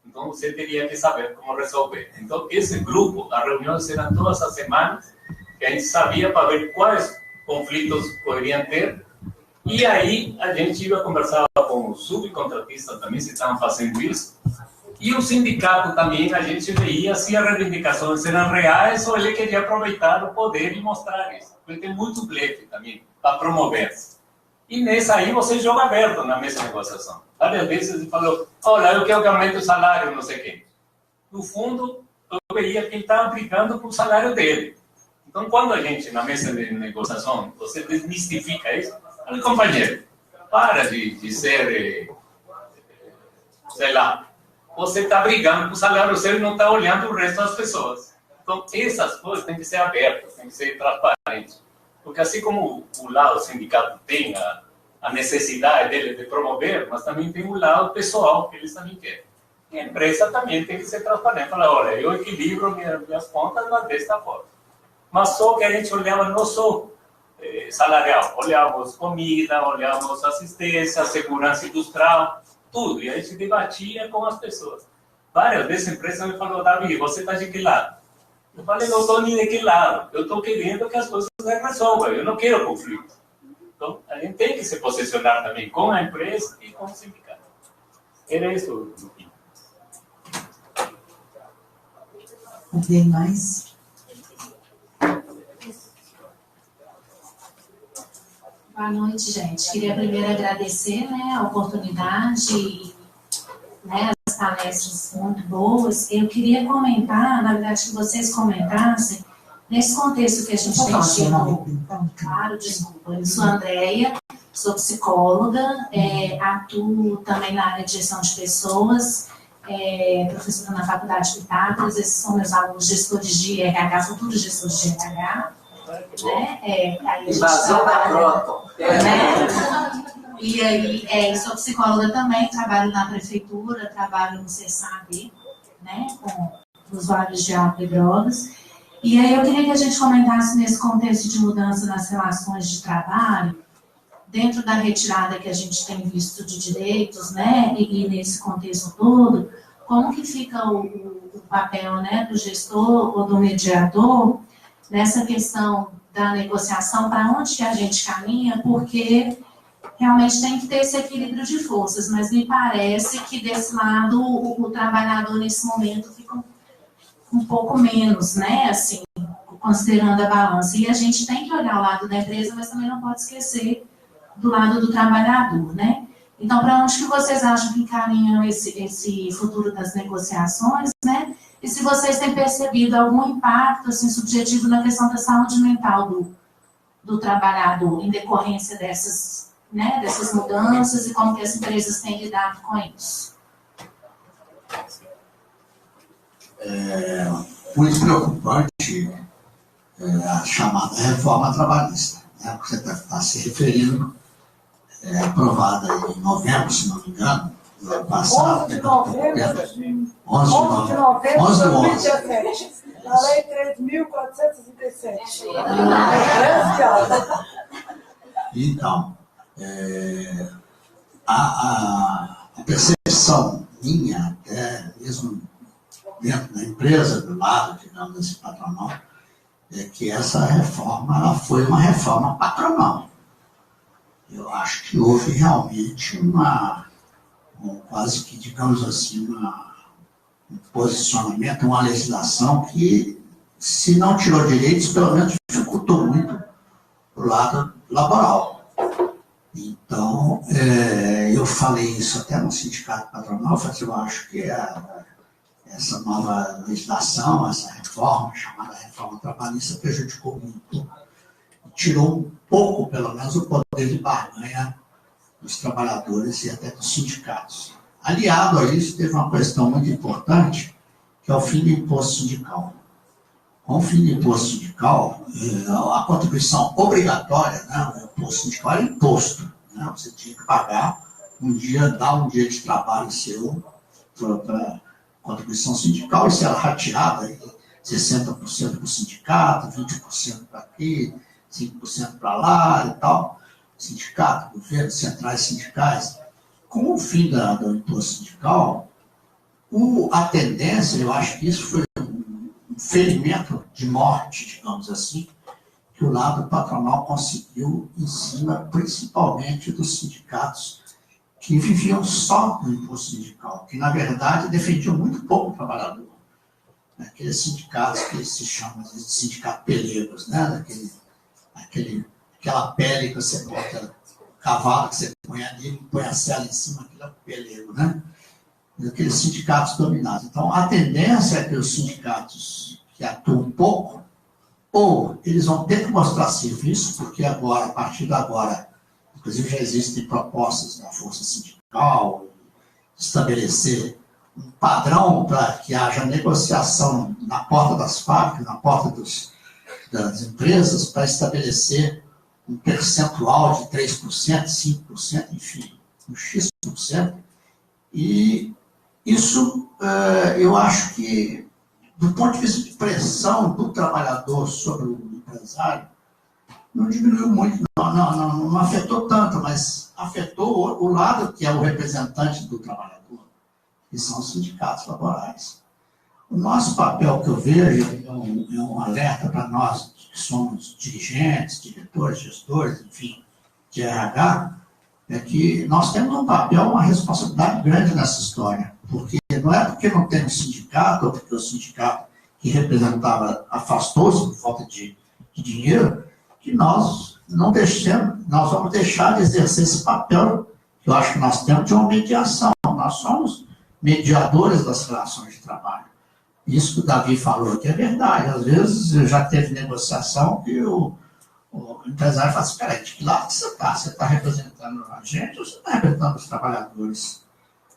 Então, você teria que saber como resolver. Então, esse grupo, as reuniões eram todas as semanas, que a gente sabia para ver quais conflitos poderiam ter, e aí a gente ia conversar com os subcontratistas também, se estavam fazendo isso, e o sindicato também, a gente veia se as reivindicações eram reais ou ele queria aproveitar o poder e mostrar isso, porque tem muito blefe também para promover. E nessa aí você joga aberto na mesa de negociação. Várias vezes ele falou, olha, eu quero que aumente o salário, não sei o quê. No fundo, eu veia que ele estava brigando com o salário dele. Então, quando a gente, na mesa de negociação, você desmistifica isso, olha, companheiro, para de ser, sei lá, você está brigando com o salário seu e não está olhando o resto das pessoas. Então, essas coisas têm que ser abertas, têm que ser transparentes. Porque assim como o lado sindicato tem a necessidade dele de promover, mas também tem o lado pessoal que eles também querem. E a empresa também tem que ser transparente. Falar, olha, eu equilibro minhas contas, mas desta forma. Mas só que a gente olhava não só salarial, olhávamos comida, olhávamos assistência, segurança industrial, tudo. E a gente debatia com as pessoas. Várias vezes a empresa me falou, Davi, você está de que lado? Eu falei, não estou nem de que lado. Eu estou querendo que as coisas se resolvam. Eu não quero conflito. Então, a gente tem que se posicionar também com a empresa e com o sindicato. Era isso. Alguém mais? Boa noite, gente. Queria primeiro agradecer, né, a oportunidade, né, as palestras muito boas. Eu queria comentar, na verdade, que vocês comentassem Nesse contexto que a gente tem tido, então. claro, desculpa, eu sou Andréia, sou psicóloga, atuo também na área de gestão de pessoas, professora na Faculdade de Pitágoras, esses são meus alunos gestores de RH, futuros gestores de RH. Né? Aí a gente Invasão da trabalha, Croton. né? E aí, sou psicóloga também, trabalho na prefeitura, trabalho no CSAB, né? Com usuários de álcool e drogas. E aí eu queria que a gente comentasse nesse contexto de mudança nas relações de trabalho, dentro da retirada que a gente tem visto de direitos, né? E nesse contexto todo, como que fica o papel, né, do gestor ou do mediador nessa questão da negociação, para onde que a gente caminha, porque realmente tem que ter esse equilíbrio de forças, mas me parece que desse lado o trabalhador nesse momento fica um pouco menos, né, assim, considerando a balança. E a gente tem que olhar o lado da empresa, mas também não pode esquecer do lado do trabalhador, né? Então, para onde que vocês acham que encaminham esse futuro das negociações, né? E se vocês têm percebido algum impacto, assim, subjetivo na questão da saúde mental do trabalhador, em decorrência dessas mudanças, e como que as empresas têm lidado com isso? Muito preocupante a chamada reforma trabalhista, né, que você está se referindo, aprovada em novembro, se não me engano, do ano passado. 11 de novembro de 11 de 2017. A Lei 3.437. Então, a percepção minha, até mesmo dentro da empresa, do lado, digamos, desse patronal, é que essa reforma ela foi uma reforma patronal. Eu acho que houve realmente quase que, digamos assim, um posicionamento, uma legislação que, se não tirou direitos, pelo menos dificultou muito o lado laboral. Então, eu falei isso até no sindicato patronal, eu acho que essa nova legislação, essa reforma, chamada reforma trabalhista, prejudicou muito, tirou um pouco, pelo menos, o poder de barganha dos trabalhadores e até dos sindicatos. Aliado a isso, teve uma questão muito importante, que é o fim do imposto sindical. Com o fim do imposto sindical, a contribuição obrigatória, né, o imposto sindical era imposto, né, você tinha que pagar dar um dia de trabalho seu para contribuição sindical, isso era rateada, 60% para o sindicato, 20% para aqui, 5% para lá e tal, sindicato, governo, centrais sindicais. Com o fim do imposto sindical, a tendência, eu acho que isso foi um ferimento de morte, digamos assim, que o lado patronal conseguiu em cima, principalmente dos sindicatos que viviam só do imposto sindical, que, na verdade, defendiam muito pouco o trabalhador. Aqueles sindicatos que se chamam de sindicato pelegos, né? Aquela pele que você bota, cavalo que você põe ali, põe a sela em cima, aquilo é um pelego, né? Aqueles sindicatos dominados. Então, a tendência é que os sindicatos que atuam pouco, ou eles vão ter que mostrar serviço, porque agora, a partir de agora, inclusive já existem propostas da Força Sindical, estabelecer um padrão para que haja negociação na porta das fábricas, na porta das empresas, para estabelecer um percentual de 3%, 5%, enfim, um X%. E isso, eu acho que, do ponto de vista de pressão do trabalhador sobre o empresário, não diminuiu muito, não afetou tanto, mas afetou o lado que é o representante do trabalhador, que são os sindicatos laborais. O nosso papel, que eu vejo, é um alerta para nós, que somos dirigentes, diretores, gestores, enfim, de RH, é que nós temos um papel, uma responsabilidade grande nessa história, porque não é porque não tem um sindicato, ou porque o sindicato que representava afastou-se por falta de dinheiro, que nós vamos deixar de exercer esse papel, que eu acho que nós temos de uma mediação. Nós somos mediadores das relações de trabalho. Isso que o Davi falou aqui é verdade. Às vezes já teve negociação que o empresário fala assim, peraí, de que lado que você está? Você está representando a gente ou você está representando os trabalhadores?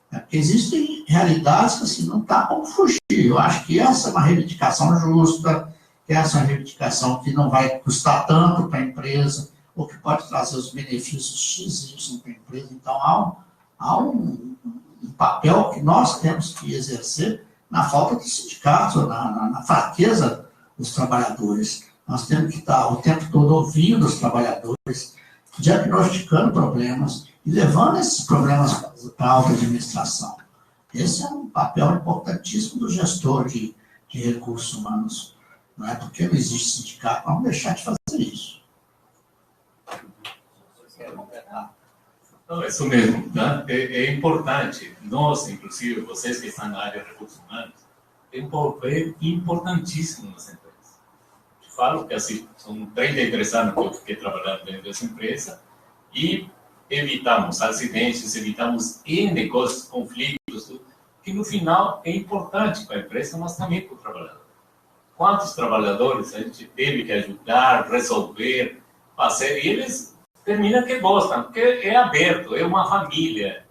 Porque existem realidades que assim, não está como fugir. Eu acho que essa é uma reivindicação justa, que essa é uma reivindicação que não vai custar tanto para a empresa, ou que pode trazer os benefícios XY para a empresa. Então, há um papel que nós temos que exercer na falta de sindicatos, na fraqueza dos trabalhadores. Nós temos que estar o tempo todo ouvindo os trabalhadores, diagnosticando problemas e levando esses problemas para a alta administração. Esse é um papel importantíssimo do gestor de recursos humanos. Não é porque não existe sindicato, vamos deixar de fazer isso. Não, isso mesmo, né? É importante. Nós, inclusive, vocês que estão na área de recursos humanos, tem um papel importantíssimo nas empresas. Eu falo que assim, são 33 anos que eu fiquei trabalhando dentro dessa empresa e evitamos acidentes, evitamos N coisas, conflitos, tudo, que no final é importante para a empresa, mas também para o trabalhador. Quantos trabalhadores a gente teve que ajudar, resolver, fazer, e eles terminam que gostam, porque é aberto, é uma família.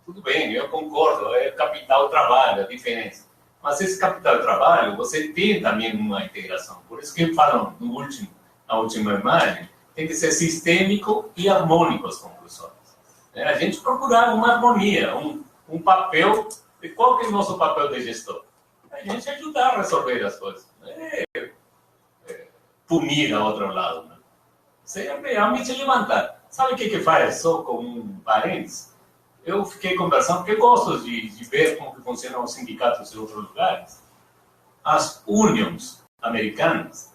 Tudo bem, eu concordo, é capital trabalho, a diferença. Mas esse capital trabalho, você tem também uma integração. Por isso que falam na última imagem, tem que ser sistêmico e harmônico as conclusões. A gente procurar uma harmonia, um papel. E qual que é o nosso papel de gestor? A gente ajudar a resolver as coisas. Punir ao outro lado. Né? Você realmente levantar. Sabe o que faz? Só com um parênteses. Eu fiquei conversando, porque eu gosto de ver como que funcionam os sindicatos em outros lugares. As unions americanas,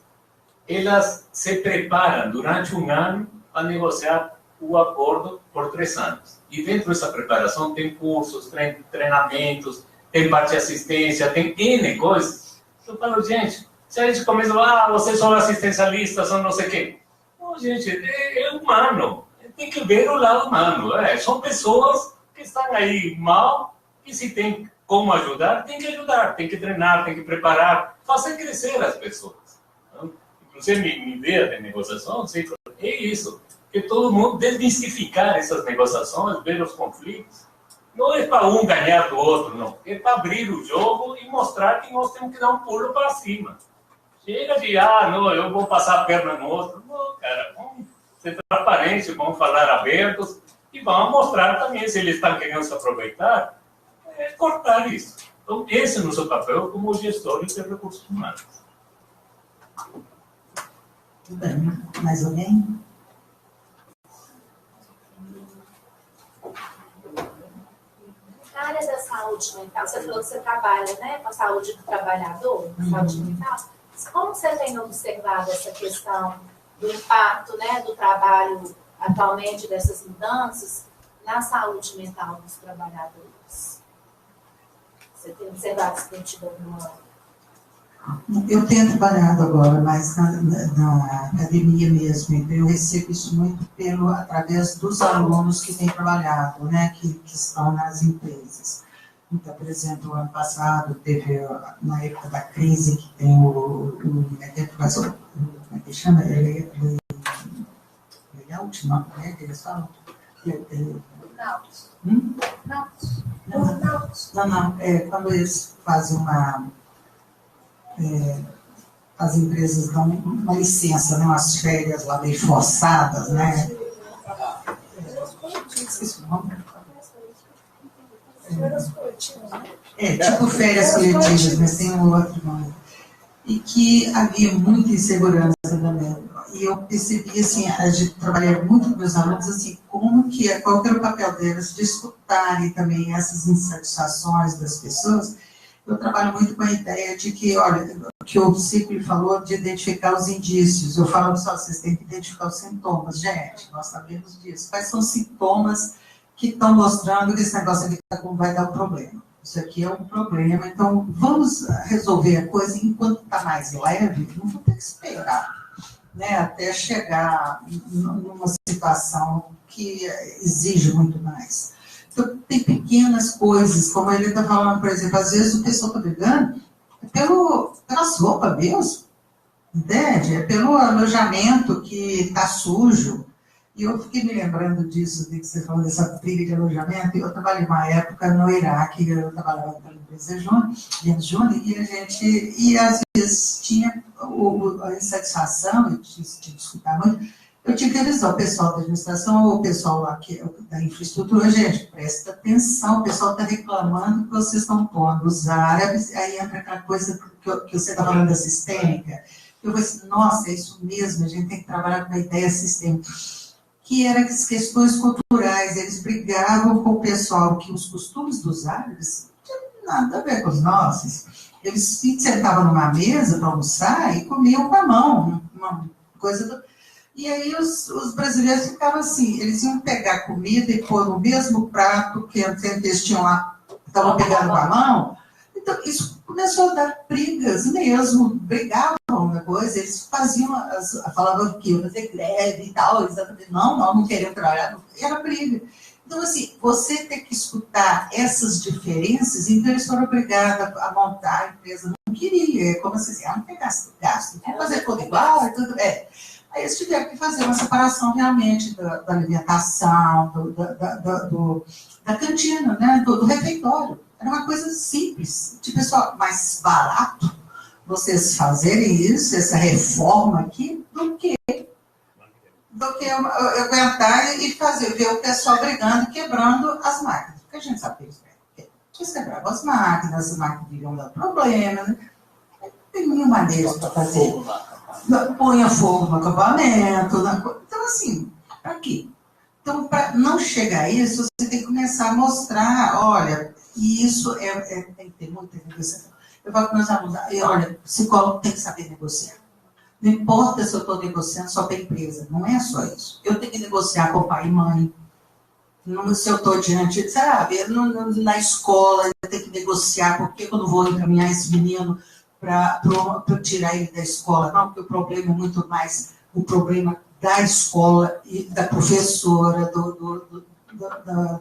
elas se preparam durante um ano para negociar o acordo por 3 anos. E dentro dessa preparação tem cursos, treinamentos, tem parte de assistência, tem N coisas. Eu falo, gente, se a gente começa a falar, vocês são assistencialistas, são não sei o quê. Não, gente, é humano. Tem que ver o lado humano. São pessoas que estão aí mal e se tem como ajudar, tem que ajudar, tem que treinar, tem que preparar, fazer crescer as pessoas. Inclusive, minha ideia de negociação é isso, que todo mundo desmistificar essas negociações, ver os conflitos. Não é para um ganhar do outro, não. É para abrir o jogo e mostrar que nós temos que dar um pulo para cima. Chega de, não, eu vou passar a perna no outro. Não, cara, vamos ser transparentes, vamos falar abertos e vamos mostrar também, se eles estão querendo se aproveitar, cortar isso. Então, esse é o nosso papel como gestor de recursos humanos. Tudo bem. Mais alguém? Na área da saúde mental, você falou que você trabalha, né, com a saúde do trabalhador, saúde mental. Como você tem observado essa questão do impacto, né, do trabalho atualmente, dessas mudanças, na saúde mental dos trabalhadores? Você tem observado se tem tido alguma... Eu tenho trabalhado agora mais na academia mesmo, então eu recebo isso muito através dos alunos que têm trabalhado, né, que estão nas empresas. Então, por exemplo, o ano passado teve, na época da crise, que tem como é que chama? Layout, não, né? Eles falam? Não. Quando eles fazem as empresas dão uma licença, né? Umas férias lá meio forçadas, né? Esqueci o nome. Tipo férias coletivas, mas tem um outro nome. E que havia muita insegurança também. E eu percebi, assim, a gente trabalhar muito com meus alunos, assim, qual que era o papel deles de escutarem também essas insatisfações das pessoas. Eu trabalho muito com a ideia de que, olha, que o Ciclo falou de identificar os indícios. Eu falo só, vocês têm que identificar os sintomas. Gente, nós sabemos disso. Quais são os sintomas que estão mostrando que esse negócio aqui vai dar um problema? Isso aqui é um problema, então vamos resolver a coisa enquanto está mais leve, não vou ter que esperar, né, até chegar numa situação que exige muito mais. Então, tem pequenas coisas, como ele está falando, por exemplo, às vezes o pessoal está brigando pelas roupas mesmo, entende? É pelo alojamento que está sujo. E eu fiquei me lembrando disso, de que você falou dessa briga de alojamento. Eu trabalhei uma época no Iraque, eu trabalhava pela empresa Júnior, e a gente, e às vezes tinha a insatisfação, eu tinha que escutar muito, eu tinha que avisar o pessoal da administração, ou o pessoal lá da infraestrutura, gente, presta atenção, o pessoal está reclamando que vocês estão pondo os árabes, aí entra aquela coisa que você está falando da sistêmica. Eu falei assim, nossa, é isso mesmo, a gente tem que trabalhar com a ideia sistêmica. Que eram as questões culturais, eles brigavam com o pessoal, que os costumes dos árabes não tinham nada a ver com os nossos. Eles se sentavam numa mesa para almoçar e comiam com a mão, uma coisa do... E aí os brasileiros ficavam assim, eles iam pegar comida e pôr no mesmo prato que eles tinham lá, estavam pegando com a mão. Então, isso começou a dar brigas mesmo, brigavam na coisa, eles faziam, falavam que iam fazer greve e tal, exatamente, não queriam trabalhar, era briga. Então, assim, você tem que escutar essas diferenças, então eles foram obrigados a montar a empresa, não queria, é como assim, não tem gasto, vamos fazer tudo igual, tudo, Aí eles tiveram que fazer uma separação realmente da alimentação, da cantina, né, do refeitório. Era uma coisa simples, de pessoal, mais barato vocês fazerem isso, essa reforma aqui, do que eu aguentar e ver o pessoal brigando, quebrando as máquinas. Porque a gente sabe que eles quebravam as máquinas viviam dando problema, né? Não tem nenhuma maneira para fazer. Ponha fogo no acampamento. Então, assim, para quê? Então, para não chegar a isso, você tem que começar a mostrar, olha, e isso tem que ter muita negociação. Eu falo com meus alunos, olha, psicólogo tem que saber negociar. Não importa se eu estou negociando só para a empresa, não é só isso. Eu tenho que negociar com o pai e mãe. Se eu estou diante, sabe, na escola, eu tenho que negociar, porque eu não vou encaminhar esse menino para tirar ele da escola. Não, porque o problema é muito mais o problema da escola e da professora,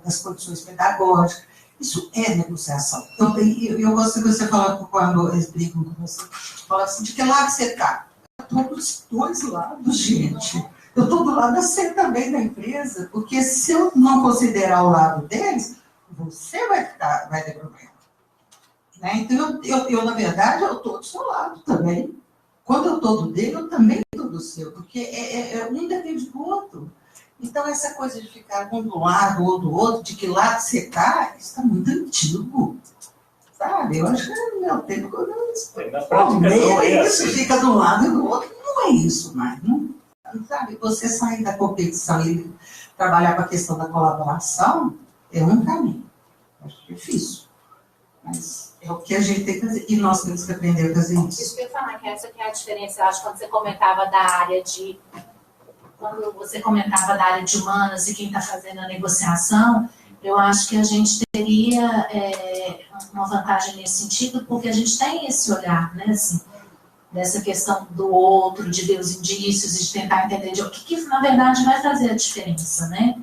das condições pedagógicas. Isso é negociação. Eu gosto de você falar quando eles brigam com você, fala assim, de que lado você está? Eu estou dos dois lados, gente. Eu estou do lado você também da empresa, porque se eu não considerar o lado deles, você vai ter problema. Né? Então, eu, na verdade, eu estou do seu lado também. Quando eu estou do dele, eu também estou do seu, porque um depende do outro. Então, essa coisa de ficar um do lado ou do outro, de que lado você está, isso está muito antigo. Sabe? Eu acho que no meu tempo, quando isso fica de um lado e do outro, não é isso mais. Não, sabe? Você sair da competição e trabalhar com a questão da colaboração é um caminho. Acho difícil. Mas é o que a gente tem que fazer. E nós temos que aprender a fazer isso. Isso que eu ia falar, que essa que é a diferença, eu acho, quando você comentava da área de... Quando você comentava da área de humanas e quem está fazendo a negociação, eu acho que a gente teria uma vantagem nesse sentido, porque a gente tem esse olhar, né, assim, dessa questão do outro, de ver os indícios e de tentar entender o que na verdade vai fazer a diferença, né?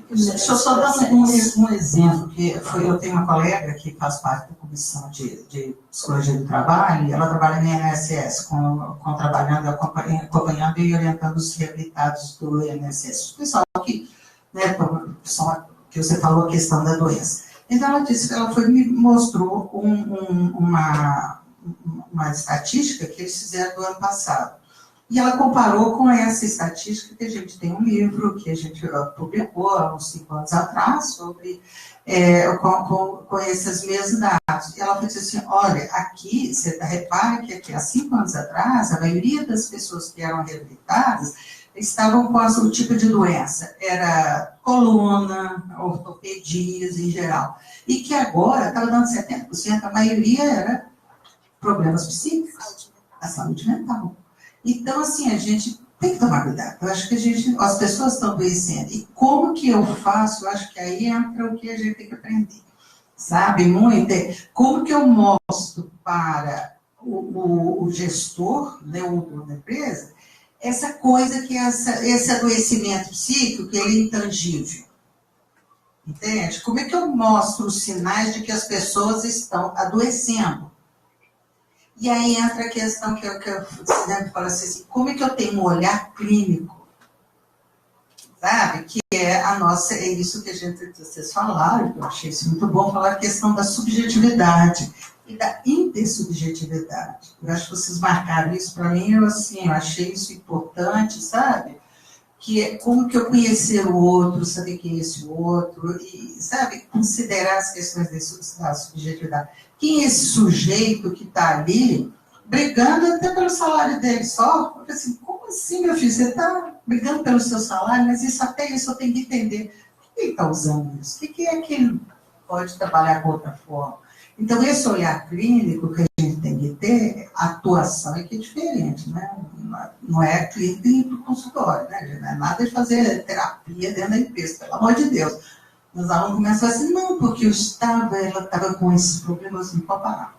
Deixa eu só dar um exemplo, que eu tenho uma colega que faz parte da comissão de psicologia do trabalho, e ela trabalha no INSS, acompanhando e orientando os reabilitados do INSS. O pessoal que, né, que você falou a questão da doença. Então ela disse que ela me mostrou uma estatística que eles fizeram do ano passado. E ela comparou com essa estatística que a gente tem um livro que a gente publicou há uns 5 anos atrás sobre com esses mesmos dados. E ela disse assim, olha, aqui, você repara que aqui há 5 anos atrás, a maioria das pessoas que eram reabilitadas estavam com algum tipo de doença. Era coluna, ortopedias em geral. E que agora estava dando 70%, a maioria era problemas psíquicos, a saúde mental. Então, assim, a gente tem que tomar cuidado. Eu acho que as pessoas estão adoecendo. E como que eu faço? Eu acho que aí entra o que a gente tem que aprender. Sabe? Muito. Como que eu mostro para o gestor, né, o dono da empresa, essa coisa que esse adoecimento psíquico, que ele é intangível. Entende? Como é que eu mostro os sinais de que as pessoas estão adoecendo? E aí entra a questão que eu sempre falo assim, como é que eu tenho um olhar clínico? Sabe? Que é a nossa, é isso que vocês falaram, eu achei isso muito bom, falar a questão da subjetividade e da intersubjetividade. Eu acho que vocês marcaram isso para mim, eu achei isso importante, sabe? Que é como que eu conhecer o outro, saber quem é esse outro, e, sabe, considerar as questões da subjetividade. Quem é esse sujeito que está ali brigando até pelo salário dele só? Porque assim, como assim, meu filho? Você está brigando pelo seu salário, mas até isso eu tenho que entender. Por que ele está usando isso? O que é que ele pode trabalhar com outra forma? Então, esse olhar clínico que a gente tem que ter, a atuação é que é diferente, né? Não é clínica e ir para o consultório, né? Não é nada de fazer terapia dentro da empresa, pelo amor de Deus. Os alunos começam assim, não, porque ela estava com esses problemas, não pode parar.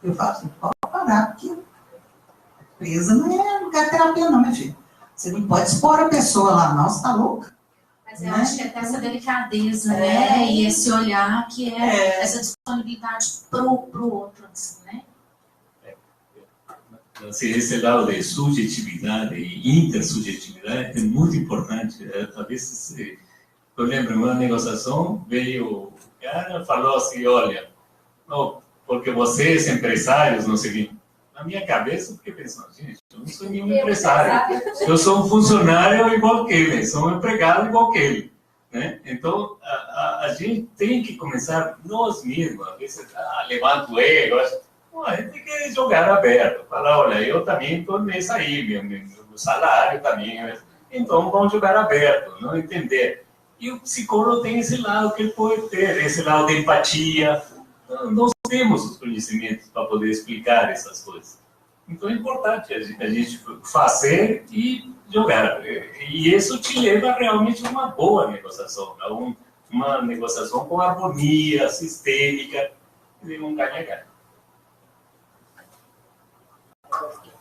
Eu falo assim, pode parar, porque a empresa não é lugar de terapia não, minha filha. Você não pode expor a pessoa lá, não, você está louca. Mas eu acho que é até essa delicadeza, né? E esse olhar que é essa disponibilidade pro outro, assim, né? Assim, esse lado de subjetividade e intersubjetividade é muito importante. Às vezes, eu lembro, em uma negociação, veio o cara falou assim, olha, não, porque vocês, empresários, não sei o quê. Na minha cabeça, eu fiquei pensando, gente, eu não sou nenhum empresário. Eu sou um funcionário igual que ele, sou um empregado igual que ele. Né? Então, a gente tem que começar nós mesmos. Às vezes, levanta o ego. A gente tem que jogar aberto. Falar, olha, eu também estou nessa aí, meu salário também. Então, vamos jogar aberto, não entender. E o psicólogo tem esse lado que ele pode ter, esse lado de empatia. Nós temos os conhecimentos para poder explicar essas coisas. Então, é importante a gente fazer e jogar. E isso te leva realmente a uma boa negociação, uma negociação com harmonia sistêmica e não ganhar.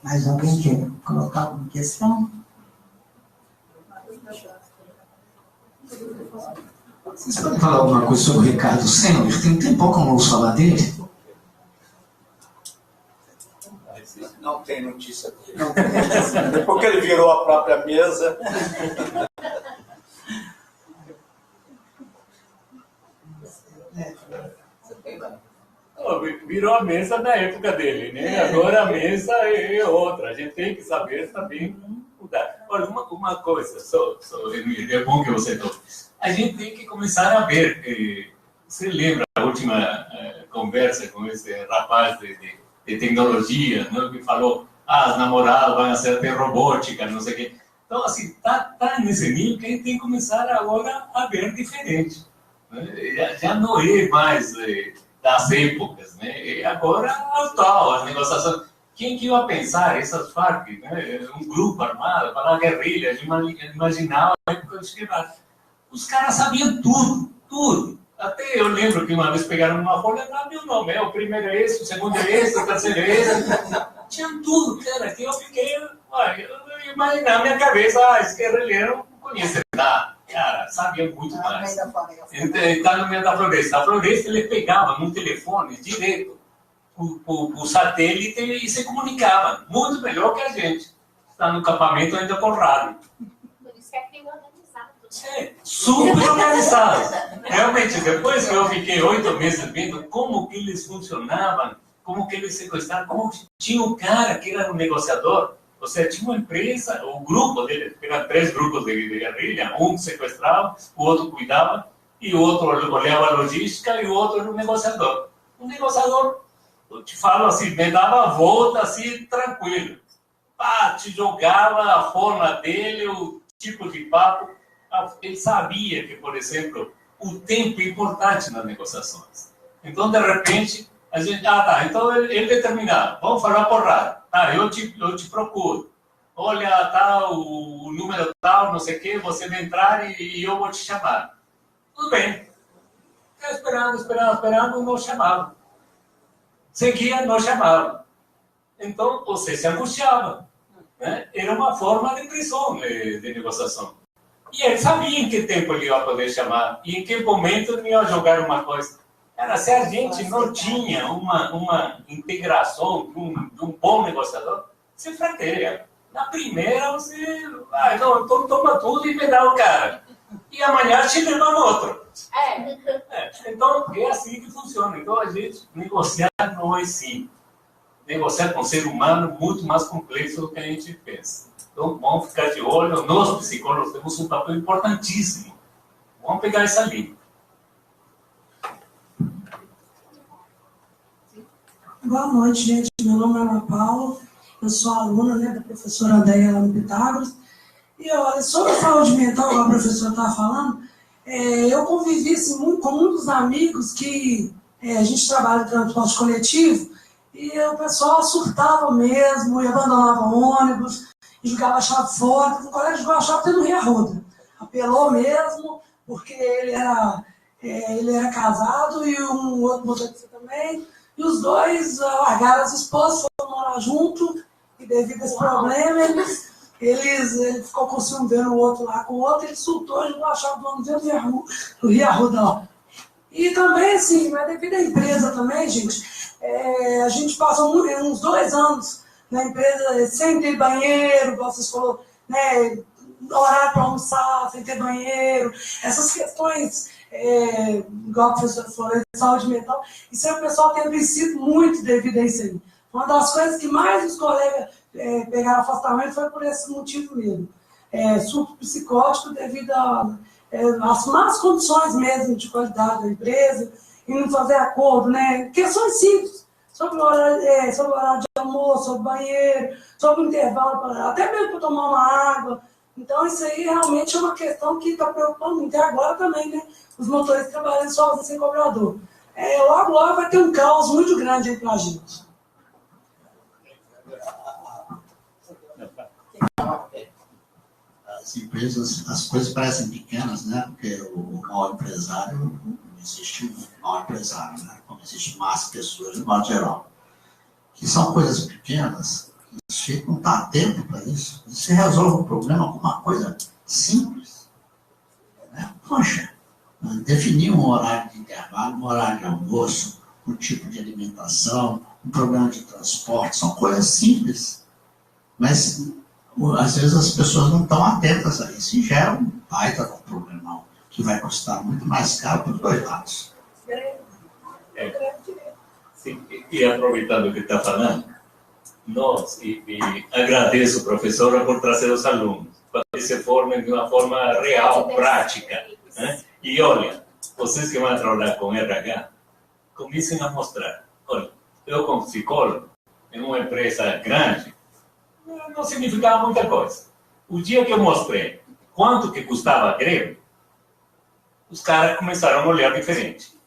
Mais alguém quer colocar alguma questão? Vocês podem falar alguma coisa sobre o Ricardo Senler? Tem um tempão que eu não ouço falar dele. Não tem notícia dele. Depois que ele virou a própria mesa. Virou a mesa na época dele, né? Agora a mesa é outra. A gente tem que saber também mudar. Olha, uma coisa, é bom que você toque. A gente tem que começar a ver. Você lembra a última conversa com esse rapaz de tecnologia, né, que falou, as namoradas vão ser até robótica, não sei o quê. Então, assim, tá nesse nível que a gente tem que começar agora a ver diferente. Né? Já não é mais das épocas, né? E agora, atual, as negociações. Quem que ia pensar, essas Farc, né? Um grupo armado, para a guerrilha, a gente imaginava a época dos quebrados. Os caras sabiam tudo. Até eu lembro que uma vez pegaram uma folha, lá meu nome, o primeiro é esse, o segundo é esse, o terceiro é esse. Tinha tudo, cara, que eu fiquei, eu imaginei na minha cabeça, esse guerrilheiro não conhece nada. Cara, sabia muito mais. Está no meio da floresta. A floresta ele pegava no telefone direto o satélite e se comunicava. Muito melhor que a gente. Está no acampamento ainda com rádio. Por isso que é crime organizado. Super organizado. Realmente, depois que eu fiquei 8 meses vendo como que eles funcionavam, como que eles sequestravam, como tinha um cara que era um negociador. Ou seja, tinha uma empresa, o grupo deles, eram 3 grupos de guerrilha, um sequestrava, o outro cuidava, e o outro olhava a logística, e o outro era um negociador. O negociador, eu te falo assim, me dava a volta assim, tranquilo. Te jogava a forma dele, o tipo de papo. Ele sabia que, por exemplo, o tempo é importante nas negociações. Então, de repente, a gente, então ele determinava, vamos falar por rádio. Eu te procuro. Olha, o número tal, não sei o quê, você vai entrar e eu vou te chamar. Tudo bem. Esperando, não chamava. Seguia, não chamava. Então, você se angustiava. Né? Era uma forma de pressão de negociação. E ele sabia em que tempo ele ia poder chamar e em que momento ele ia jogar uma coisa. Cara, se a gente não tinha uma integração de um bom negociador, você fraqueia. Na primeira, você... não, então toma tudo e me dá o cara. E amanhã te leva no outro. Então, é assim que funciona. Então, a gente negociar não é simples. Negociar com o ser humano é muito mais complexo do que a gente pensa. Então, vamos ficar de olho. Nós, psicólogos, temos um papel importantíssimo. Vamos pegar essa linha. Boa noite, gente. Meu nome é Ana Paula. Eu sou aluna, né, da professora Andréia lá no Pitágoras. E olha, sobre a saúde mental, como a professora estava falando, eu convivi assim, com muitos amigos que a gente trabalha em transporte coletivo e o pessoal surtava mesmo, e abandonava ônibus, e jogava a chave fora. Um colega jogou a chave até no Rio Arruda. Apelou mesmo, porque ele era casado e um outro motorista também. E os dois largaram as esposas, foram morar junto, e devido a esse problema, ele ficou com ciúme vendo o outro lá com o outro, ele soltou, jogou a chave do ônibus dentro do Rio Arruda lá. E também, assim, mas devido à empresa também, gente, a gente passou uns 2 anos na empresa sem ter banheiro, como vocês falaram, né, horário para almoçar, sem ter banheiro, essas questões, igual a professora falou, de saúde mental, isso aí o pessoal tem adoecido muito devido a isso aí. Uma das coisas que mais os colegas pegaram afastamento foi por esse motivo mesmo. Surto psicótico devido às más condições mesmo de qualidade da empresa, e não fazer acordo, né? Questões simples, sobre o horário de almoço, sobre o banheiro, sobre o intervalo, até mesmo para tomar uma água. Então, isso aí realmente é uma questão que está preocupando muito. E agora também, né? Os motoristas trabalhando sozinhos sem cobrador. Logo vai ter um caos muito grande aí para a gente. As empresas, as coisas parecem pequenas, né? Porque o mau empresário, não existe um mau empresário, né? Como existe más pessoas, de modo geral. Que são coisas pequenas, o sujeito não está atento para isso. Você resolve o problema com uma coisa simples. Né? Poxa, definir um horário de intervalo, um horário de almoço, um tipo de alimentação, um problema de transporte, são coisas simples. Mas às vezes as pessoas não estão atentas a isso e gera um baita de um problemão que vai custar muito mais caro para os dois lados. Sim, e aproveitando o que está falando, nós, e agradeço, professora, por trazer os alunos, para que se formem de uma forma real, prática. Né? E olha, vocês que vão trabalhar com RH, comecem a mostrar. Olha, eu como psicólogo, em uma empresa grande, não significava muita coisa. O dia que eu mostrei quanto que custava a greve, os caras começaram a olhar diferente.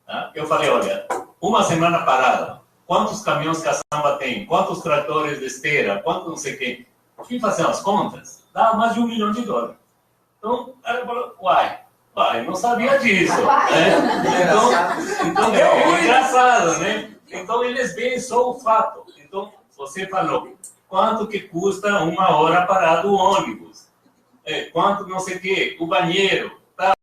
Tá? Eu falei, olha, uma semana parada, quantos caminhões caçamba tem, quantos tratores de esteira, quanto não sei o quê. Fui fazer as contas, dá mais de $1 milhão. Então, ela falou, uai, não sabia disso. Né? Então é engraçado, né? Então, eles veem só o fato. Então, você falou, quanto que custa 1 hora parado o ônibus? Quanto não sei o quê, o banheiro, tá.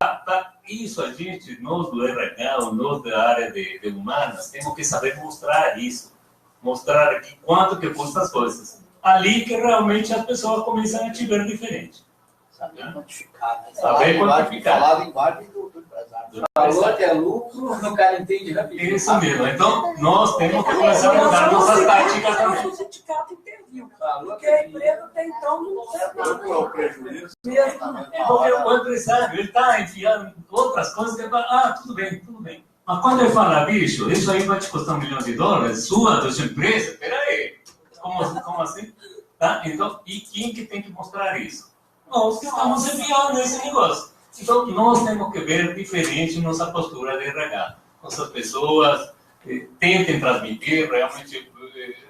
Isso a gente, nós do RH, nós da área de humanas, temos que saber mostrar isso. Mostrar aqui quanto que custa as coisas. Ali que realmente as pessoas começam a te ver diferente. Saber quantificar. Né? Saber quantificar. Falar a linguagem do empresário. Falou que é lucro, o cara entende rapidinho. Isso mesmo. Então, nós temos que começar a mudar nossas táticas também. O sindicato interviu, porque a empresa até então não fez nada. Prejuízo. Porque o empresário, ele está enfiando outras coisas que ele fala, tudo bem. Mas quando ele fala, bicho, isso aí vai te custar $1 milhão, sua, da sua empresa, peraí, como assim? Tá? Então, e quem que tem que mostrar isso? Nós que estamos enviando nesse negócio. Então, nós temos que ver diferente nossa postura de RH. Nossas pessoas tentem transmitir, realmente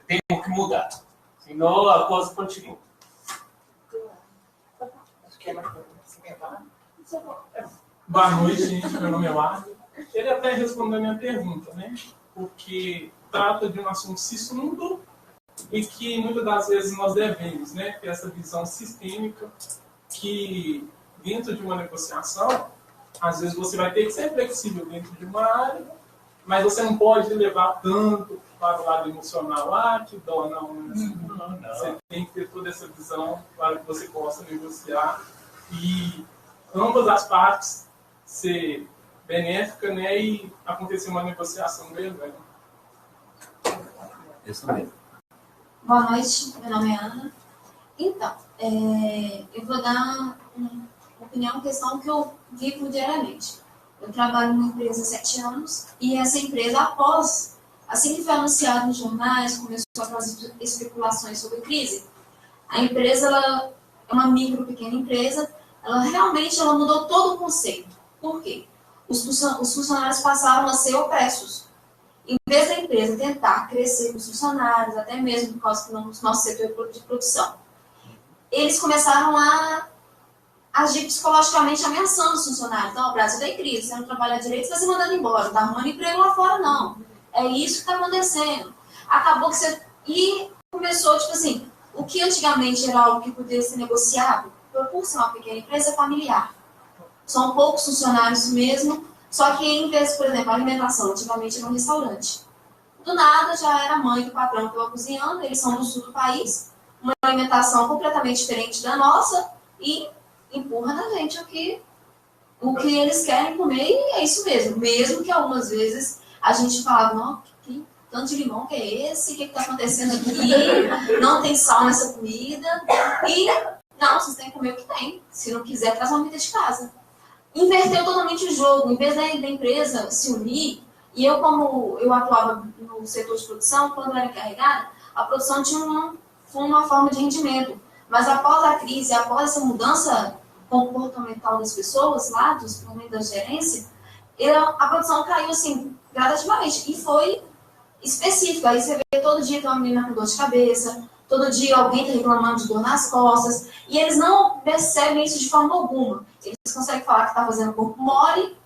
temos que mudar. Senão, a coisa continua. Boa noite, gente. Meu nome é Wagner. Ele até respondeu a minha pergunta, né? Porque trata de um assunto sisudo e que muitas das vezes nós devemos, né? Ter essa visão sistêmica que dentro de uma negociação, às vezes você vai ter que ser flexível dentro de uma área mas você não pode levar tanto para o lado emocional. Que dó, não. Não. Você tem que ter toda essa visão para que você possa negociar e ambas as partes ser benéfica, né, e acontecer uma negociação mesmo. Isso mesmo. Boa noite, meu nome é Ana. Então, eu vou dar uma opinião, questão que eu vivo diariamente. Eu trabalho numa empresa há 7 anos e essa empresa, após, assim que foi anunciado nos jornais, começou a fazer especulações sobre crise, a empresa ela é uma pequena empresa, ela realmente mudou todo o conceito. Por quê? Os funcionários passaram a ser opressos. Em vez da empresa tentar crescer com os funcionários, até mesmo por causa do nosso setor de produção, eles começaram a agir psicologicamente ameaçando os funcionários. Então, o Brasil está em crise, você não trabalha direito, você vai ser mandado embora, não está arrumando emprego lá fora, não. É isso que está acontecendo. Acabou que você... E começou, tipo assim, o que antigamente era algo que podia ser negociado, por ser uma pequena empresa, familiar. São poucos funcionários mesmo, só que em vez, por exemplo, a alimentação, antigamente era um restaurante. Do nada, já era a mãe do patrão que estava cozinhando, eles são do sul do país, uma alimentação completamente diferente da nossa, e empurra na gente o que eles querem comer, e é isso mesmo. Mesmo que algumas vezes a gente falava, não, que tanto de limão que é esse? O que está acontecendo aqui? Não tem sal nessa comida. E, não, vocês têm que comer o que tem. Se não quiser, traz uma comida de casa. Inverteu totalmente o jogo. Em vez da empresa se unir, e eu, como eu atuava no setor de produção, quando eu era encarregada, a produção tinha uma forma de rendimento. Mas após a crise, após essa mudança comportamental das pessoas, lá, dos momentos da gerência, a produção caiu, assim, gradativamente. E foi específico. Aí você vê todo dia tem uma menina com dor de cabeça, todo dia alguém está reclamando de dor nas costas, e eles não percebem isso de forma alguma. Eles conseguem falar que está fazendo corpo mole,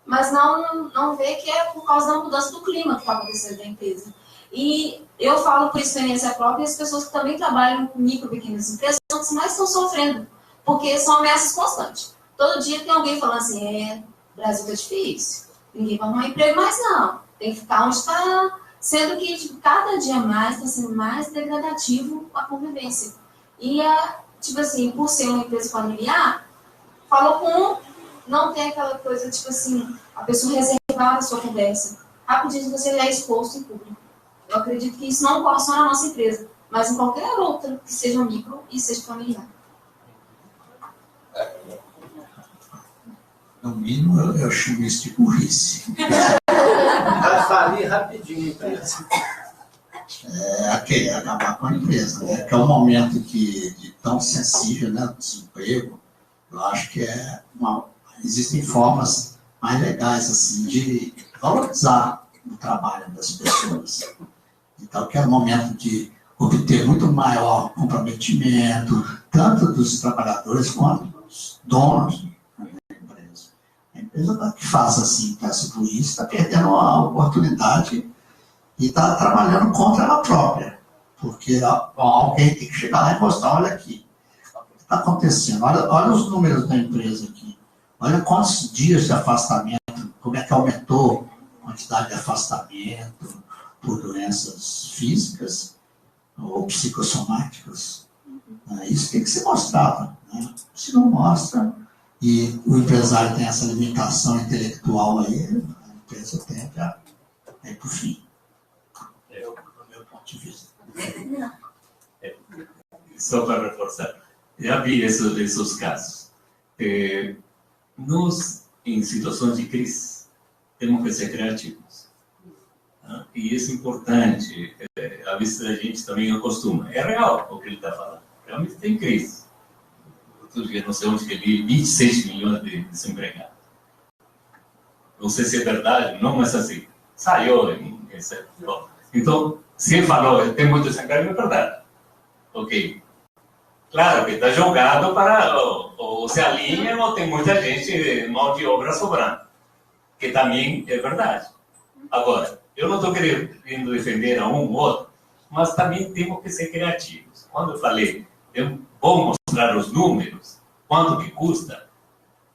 mas não vê que é por causa da mudança do clima que está acontecendo na empresa. E eu falo por experiência própria, e as pessoas que também trabalham com micro, pequenas empresas são as que mais estão sofrendo, porque são ameaças constantes. Todo dia tem alguém falando assim, o Brasil está difícil, ninguém vai arrumar emprego, mas não, tem que ficar onde está, sendo que tipo, cada dia mais está sendo mais degradativo a convivência. E, tipo assim, por ser uma empresa familiar, falou com não tem aquela coisa, tipo assim, a pessoa reservar a sua conversa. Rapidinho você já é exposto em público. Eu acredito que isso não ocorre só na nossa empresa, mas em qualquer outra que seja micro e seja familiar. No mínimo, eu chamo isso de burrice. Falir rapidinho, empresa. Acabar com a empresa, né? Que é um momento de tão sensível, né? Desemprego. Eu acho que existem formas mais legais, assim, de valorizar o trabalho das pessoas. Então, que é um momento de obter muito maior comprometimento, tanto dos trabalhadores quanto dos donos da empresa. A empresa que faz assim, que essa burrice, está perdendo a oportunidade e está trabalhando contra ela própria. Porque alguém tem que chegar lá e mostrar, olha aqui, o que está acontecendo, olha os números da empresa aqui, olha quantos dias de afastamento, como é que aumentou a quantidade de afastamento por doenças físicas ou psicossomáticas. Isso tem que ser mostrado. Né? Se não mostra, e o empresário tem essa limitação intelectual aí, a empresa tende a ir para o fim. É o meu ponto de vista. Só para reforçar, já vi esses casos. Nós, em situações de crise, temos que ser criativos. E isso é importante. A vista da gente também acostuma. É real o que ele está falando. Realmente tem crise. Outro dia, não sei onde que eu li, 26 milhões de desempregados. Não sei se é verdade, não, mas assim, saiu em bom. Então, se ele falou, tem muito desemprego, é verdade. Ok. Claro que está jogado para ou se alinha ou tem muita gente, mão de obra sobrando. Que também é verdade. Agora, eu não estou querendo defender a um ou outro, mas também temos que ser criativos. Quando eu falei, eu vou mostrar os números, quanto que custa,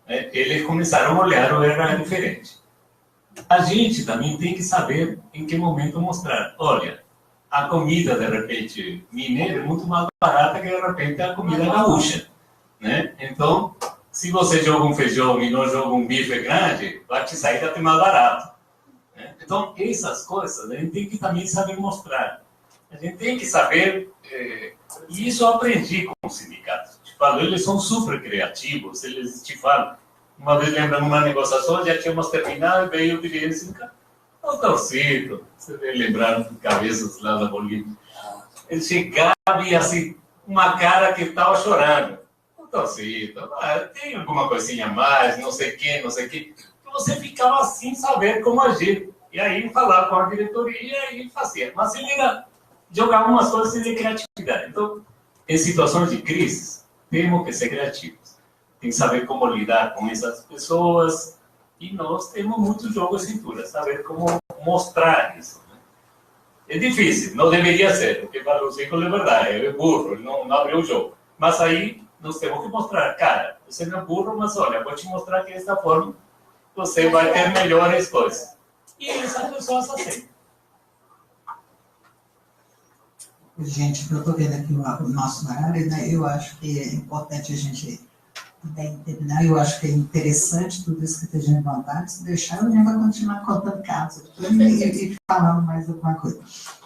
eles começaram a olhar o era diferente. a gente também tem que saber em que momento mostrar. Olha, a comida, de repente, mineira é muito mais barata que, de repente, a comida gaúcha, né? Então, se você joga um feijão e não joga um bife grande, vai te sair até mais barato, né? Então, essas coisas a gente tem que também saber mostrar. A gente tem que saber, e isso eu aprendi com os sindicatos. Te falo, eles são super criativos, eles te falam. Uma vez, lembrando uma negociação, já tínhamos terminado, e veio o dirigente assim, o Torcido, você deve lembrar de cabeças lá da Bolívia. Ele chegava e assim, uma cara que estava chorando. O Torcido, tem alguma coisinha a mais, não sei o quê. E você ficava assim, saber como agir. E aí falava com a diretoria e fazia. Mas ele jogava umas coisas de criatividade. Então, em situações de crise, temos que ser criativos. Tem que saber como lidar com essas pessoas. E nós temos muito jogo de cintura, saber como mostrar isso. Né? É difícil, não deveria ser, porque para o ciclo é verdade, é burro, ele não abriu o jogo. Mas aí nós temos que mostrar, cara, você não é burro, mas olha, vou te mostrar que desta forma você vai ter melhores coisas. E essas pessoas aceitam. Gente, eu estou vendo aqui o nosso horário, né? Eu acho que é importante a gente bem terminar. Eu acho que é interessante tudo isso que a gente vontade. Se deixar, a gente vai continuar contando casos e falando mais alguma coisa.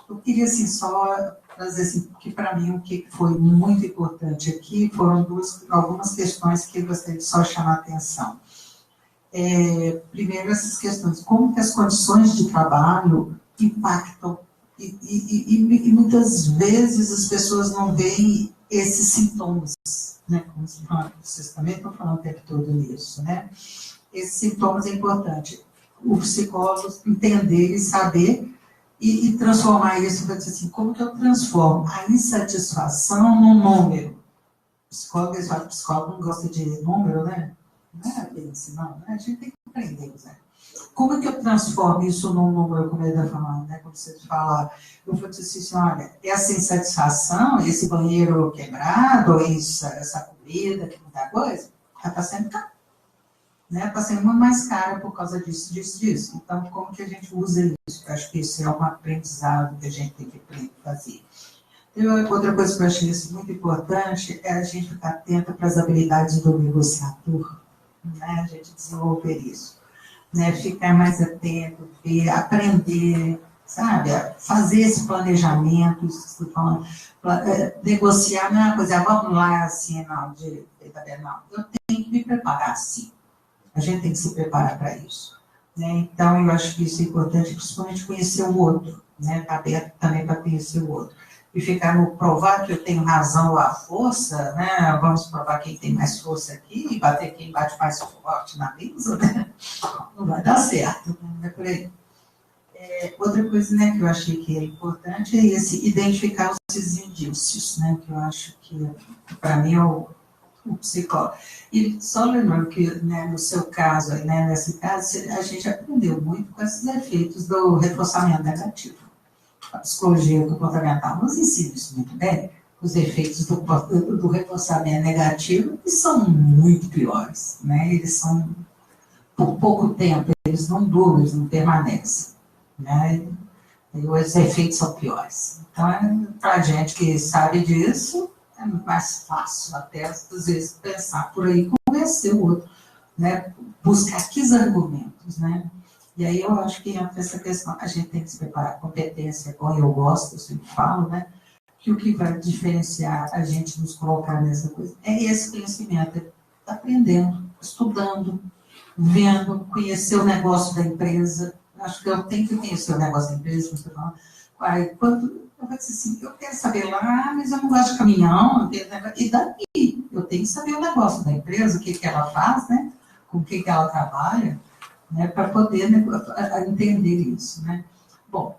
Eu queria, assim, só trazer, assim, que para mim o que foi muito importante aqui foram algumas questões que eu gostaria de só chamar a atenção. Primeiro, essas questões, como que as condições de trabalho impactam e muitas vezes as pessoas não veem esses sintomas, né? Como vocês também estão falando o tempo todo nisso, né? Esses sintomas é importante. O psicólogo entender e saber e transformar isso para dizer assim, como que eu transformo a insatisfação num número? Psicólogo não gosta de número, né? Não é bem assim, não, né? A gente tem que aprender, né? Como é que eu transformo isso num número, como ele está falando, né? Como você fala, eu vou dizer assim, olha, essa insatisfação, esse banheiro quebrado, essa comida, que muita coisa, ela está sendo cara, né? Está sendo muito mais cara por causa disso. Então, como que a gente usa isso? Eu acho que isso é um aprendizado que a gente tem que fazer. E outra coisa que eu achei muito importante é a gente ficar atenta para as habilidades do negociador, né? A gente desenvolver isso. Né, ficar mais atento, ver, aprender, sabe, fazer esse planejamento, negociar, não é uma coisa, vamos lá, assim, não, eu tenho que me preparar, assim, a gente tem que se preparar para isso, né? Então eu acho que isso é importante, principalmente conhecer o outro, né, estar aberto também para conhecer o outro, e ficar no provar que eu tenho razão ou a força, né, vamos provar quem tem mais força aqui, e bater quem bate mais forte na mesa, né? Não vai dar certo, não é por aí. Outra coisa, né, que eu achei que é importante é identificar esses indícios, né, que eu acho que, para mim, é o psicólogo. E só lembrando que, né, no seu caso, né, nesse caso, a gente aprendeu muito com esses efeitos do reforçamento negativo. A psicologia comportamental nos ensina isso muito bem, os efeitos do reforçamento negativo, que são muito piores, né, eles são por pouco tempo, eles não duram, eles não permanecem, né? E os efeitos são piores. Então, para a gente que sabe disso, é mais fácil até, às vezes, pensar por aí, convencer o outro, né? Buscar aqueles argumentos, né? E aí eu acho que entra essa questão, a gente tem que se preparar, competência, como eu gosto, eu sempre falo, né? Que o que vai diferenciar a gente nos colocar nessa coisa é esse conhecimento, aprendendo, estudando, vendo, conhecer o negócio da empresa. Acho que eu tenho que conhecer o negócio da empresa. Quando eu vou dizer assim, eu quero saber lá, mas eu não gosto de caminhão, e daqui, eu tenho que saber o negócio da empresa, o que ela faz, né? Com o que ela trabalha, né? Para poder, né, entender isso, né? Bom,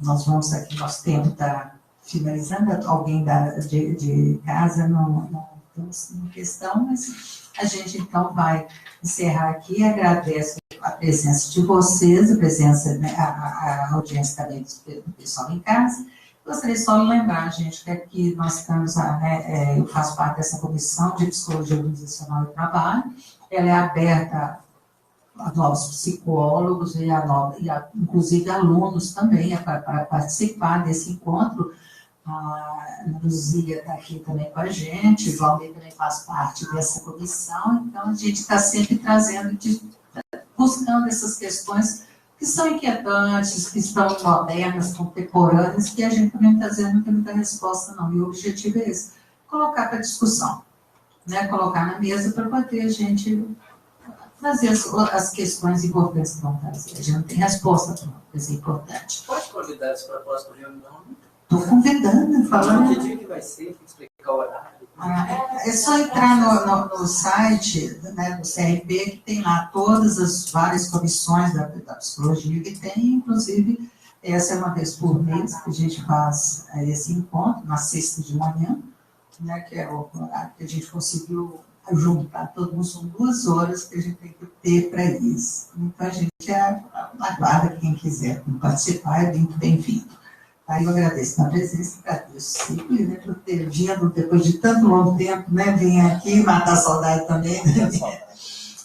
nós vamos aqui, nosso tempo está finalizando, alguém de casa não tem questão, mas a gente, então, vai encerrar aqui. Agradeço a presença de vocês, a presença, né, a audiência também do pessoal em casa. Gostaria só de lembrar, gente, que aqui nós estamos, eu faço parte dessa comissão de Psicologia Organizacional e Trabalho. Ela é aberta novos psicólogos e inclusive alunos também para participar desse encontro. A Luzia está aqui também com a gente, o Valdir também faz parte dessa comissão, então a gente está sempre trazendo, buscando essas questões que são inquietantes, que estão modernas, contemporâneas, que a gente também muitas vezes não tem muita resposta não, e o objetivo é esse, colocar para discussão, né? Colocar na mesa para poder a gente trazer as questões importantes que vão trazer. A gente não tem resposta para uma coisa importante. Pode convidar esse propósito para reunião? Estou convidando, falando. Que dia que vai ser? Tem que explicar o horário. É só entrar no site, né, do CRP, que tem lá todas as várias comissões da psicologia que tem, inclusive, essa é uma vez por mês que a gente faz esse encontro, na sexta de manhã, né, que é o horário que a gente conseguiu juntar todo mundo, são 2 horas que a gente tem que ter para isso. Então, a gente aguarda quem quiser participar, é muito bem-vindo. Aí eu agradeço a presença, agradeço sempre, né, por ter vindo depois de tanto longo tempo, né, vim aqui matar a saudade também,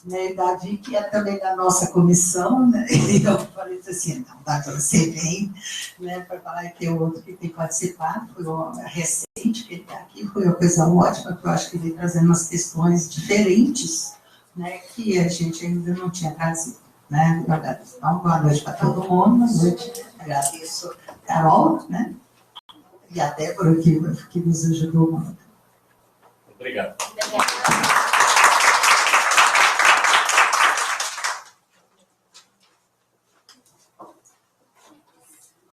né, e Davi, que é também da nossa comissão, né, e eu falei assim, não, Davi, você vem, né, para falar que é o outro que tem participado, foi recente que ele está aqui, foi uma coisa ótima, porque eu acho que ele trazendo umas questões diferentes, né, que a gente ainda não tinha trazido. Né? Então, boa noite para todo mundo, boa noite. Agradeço a Carol, né? E a Débora, que nos ajudou muito. Obrigado. Obrigada.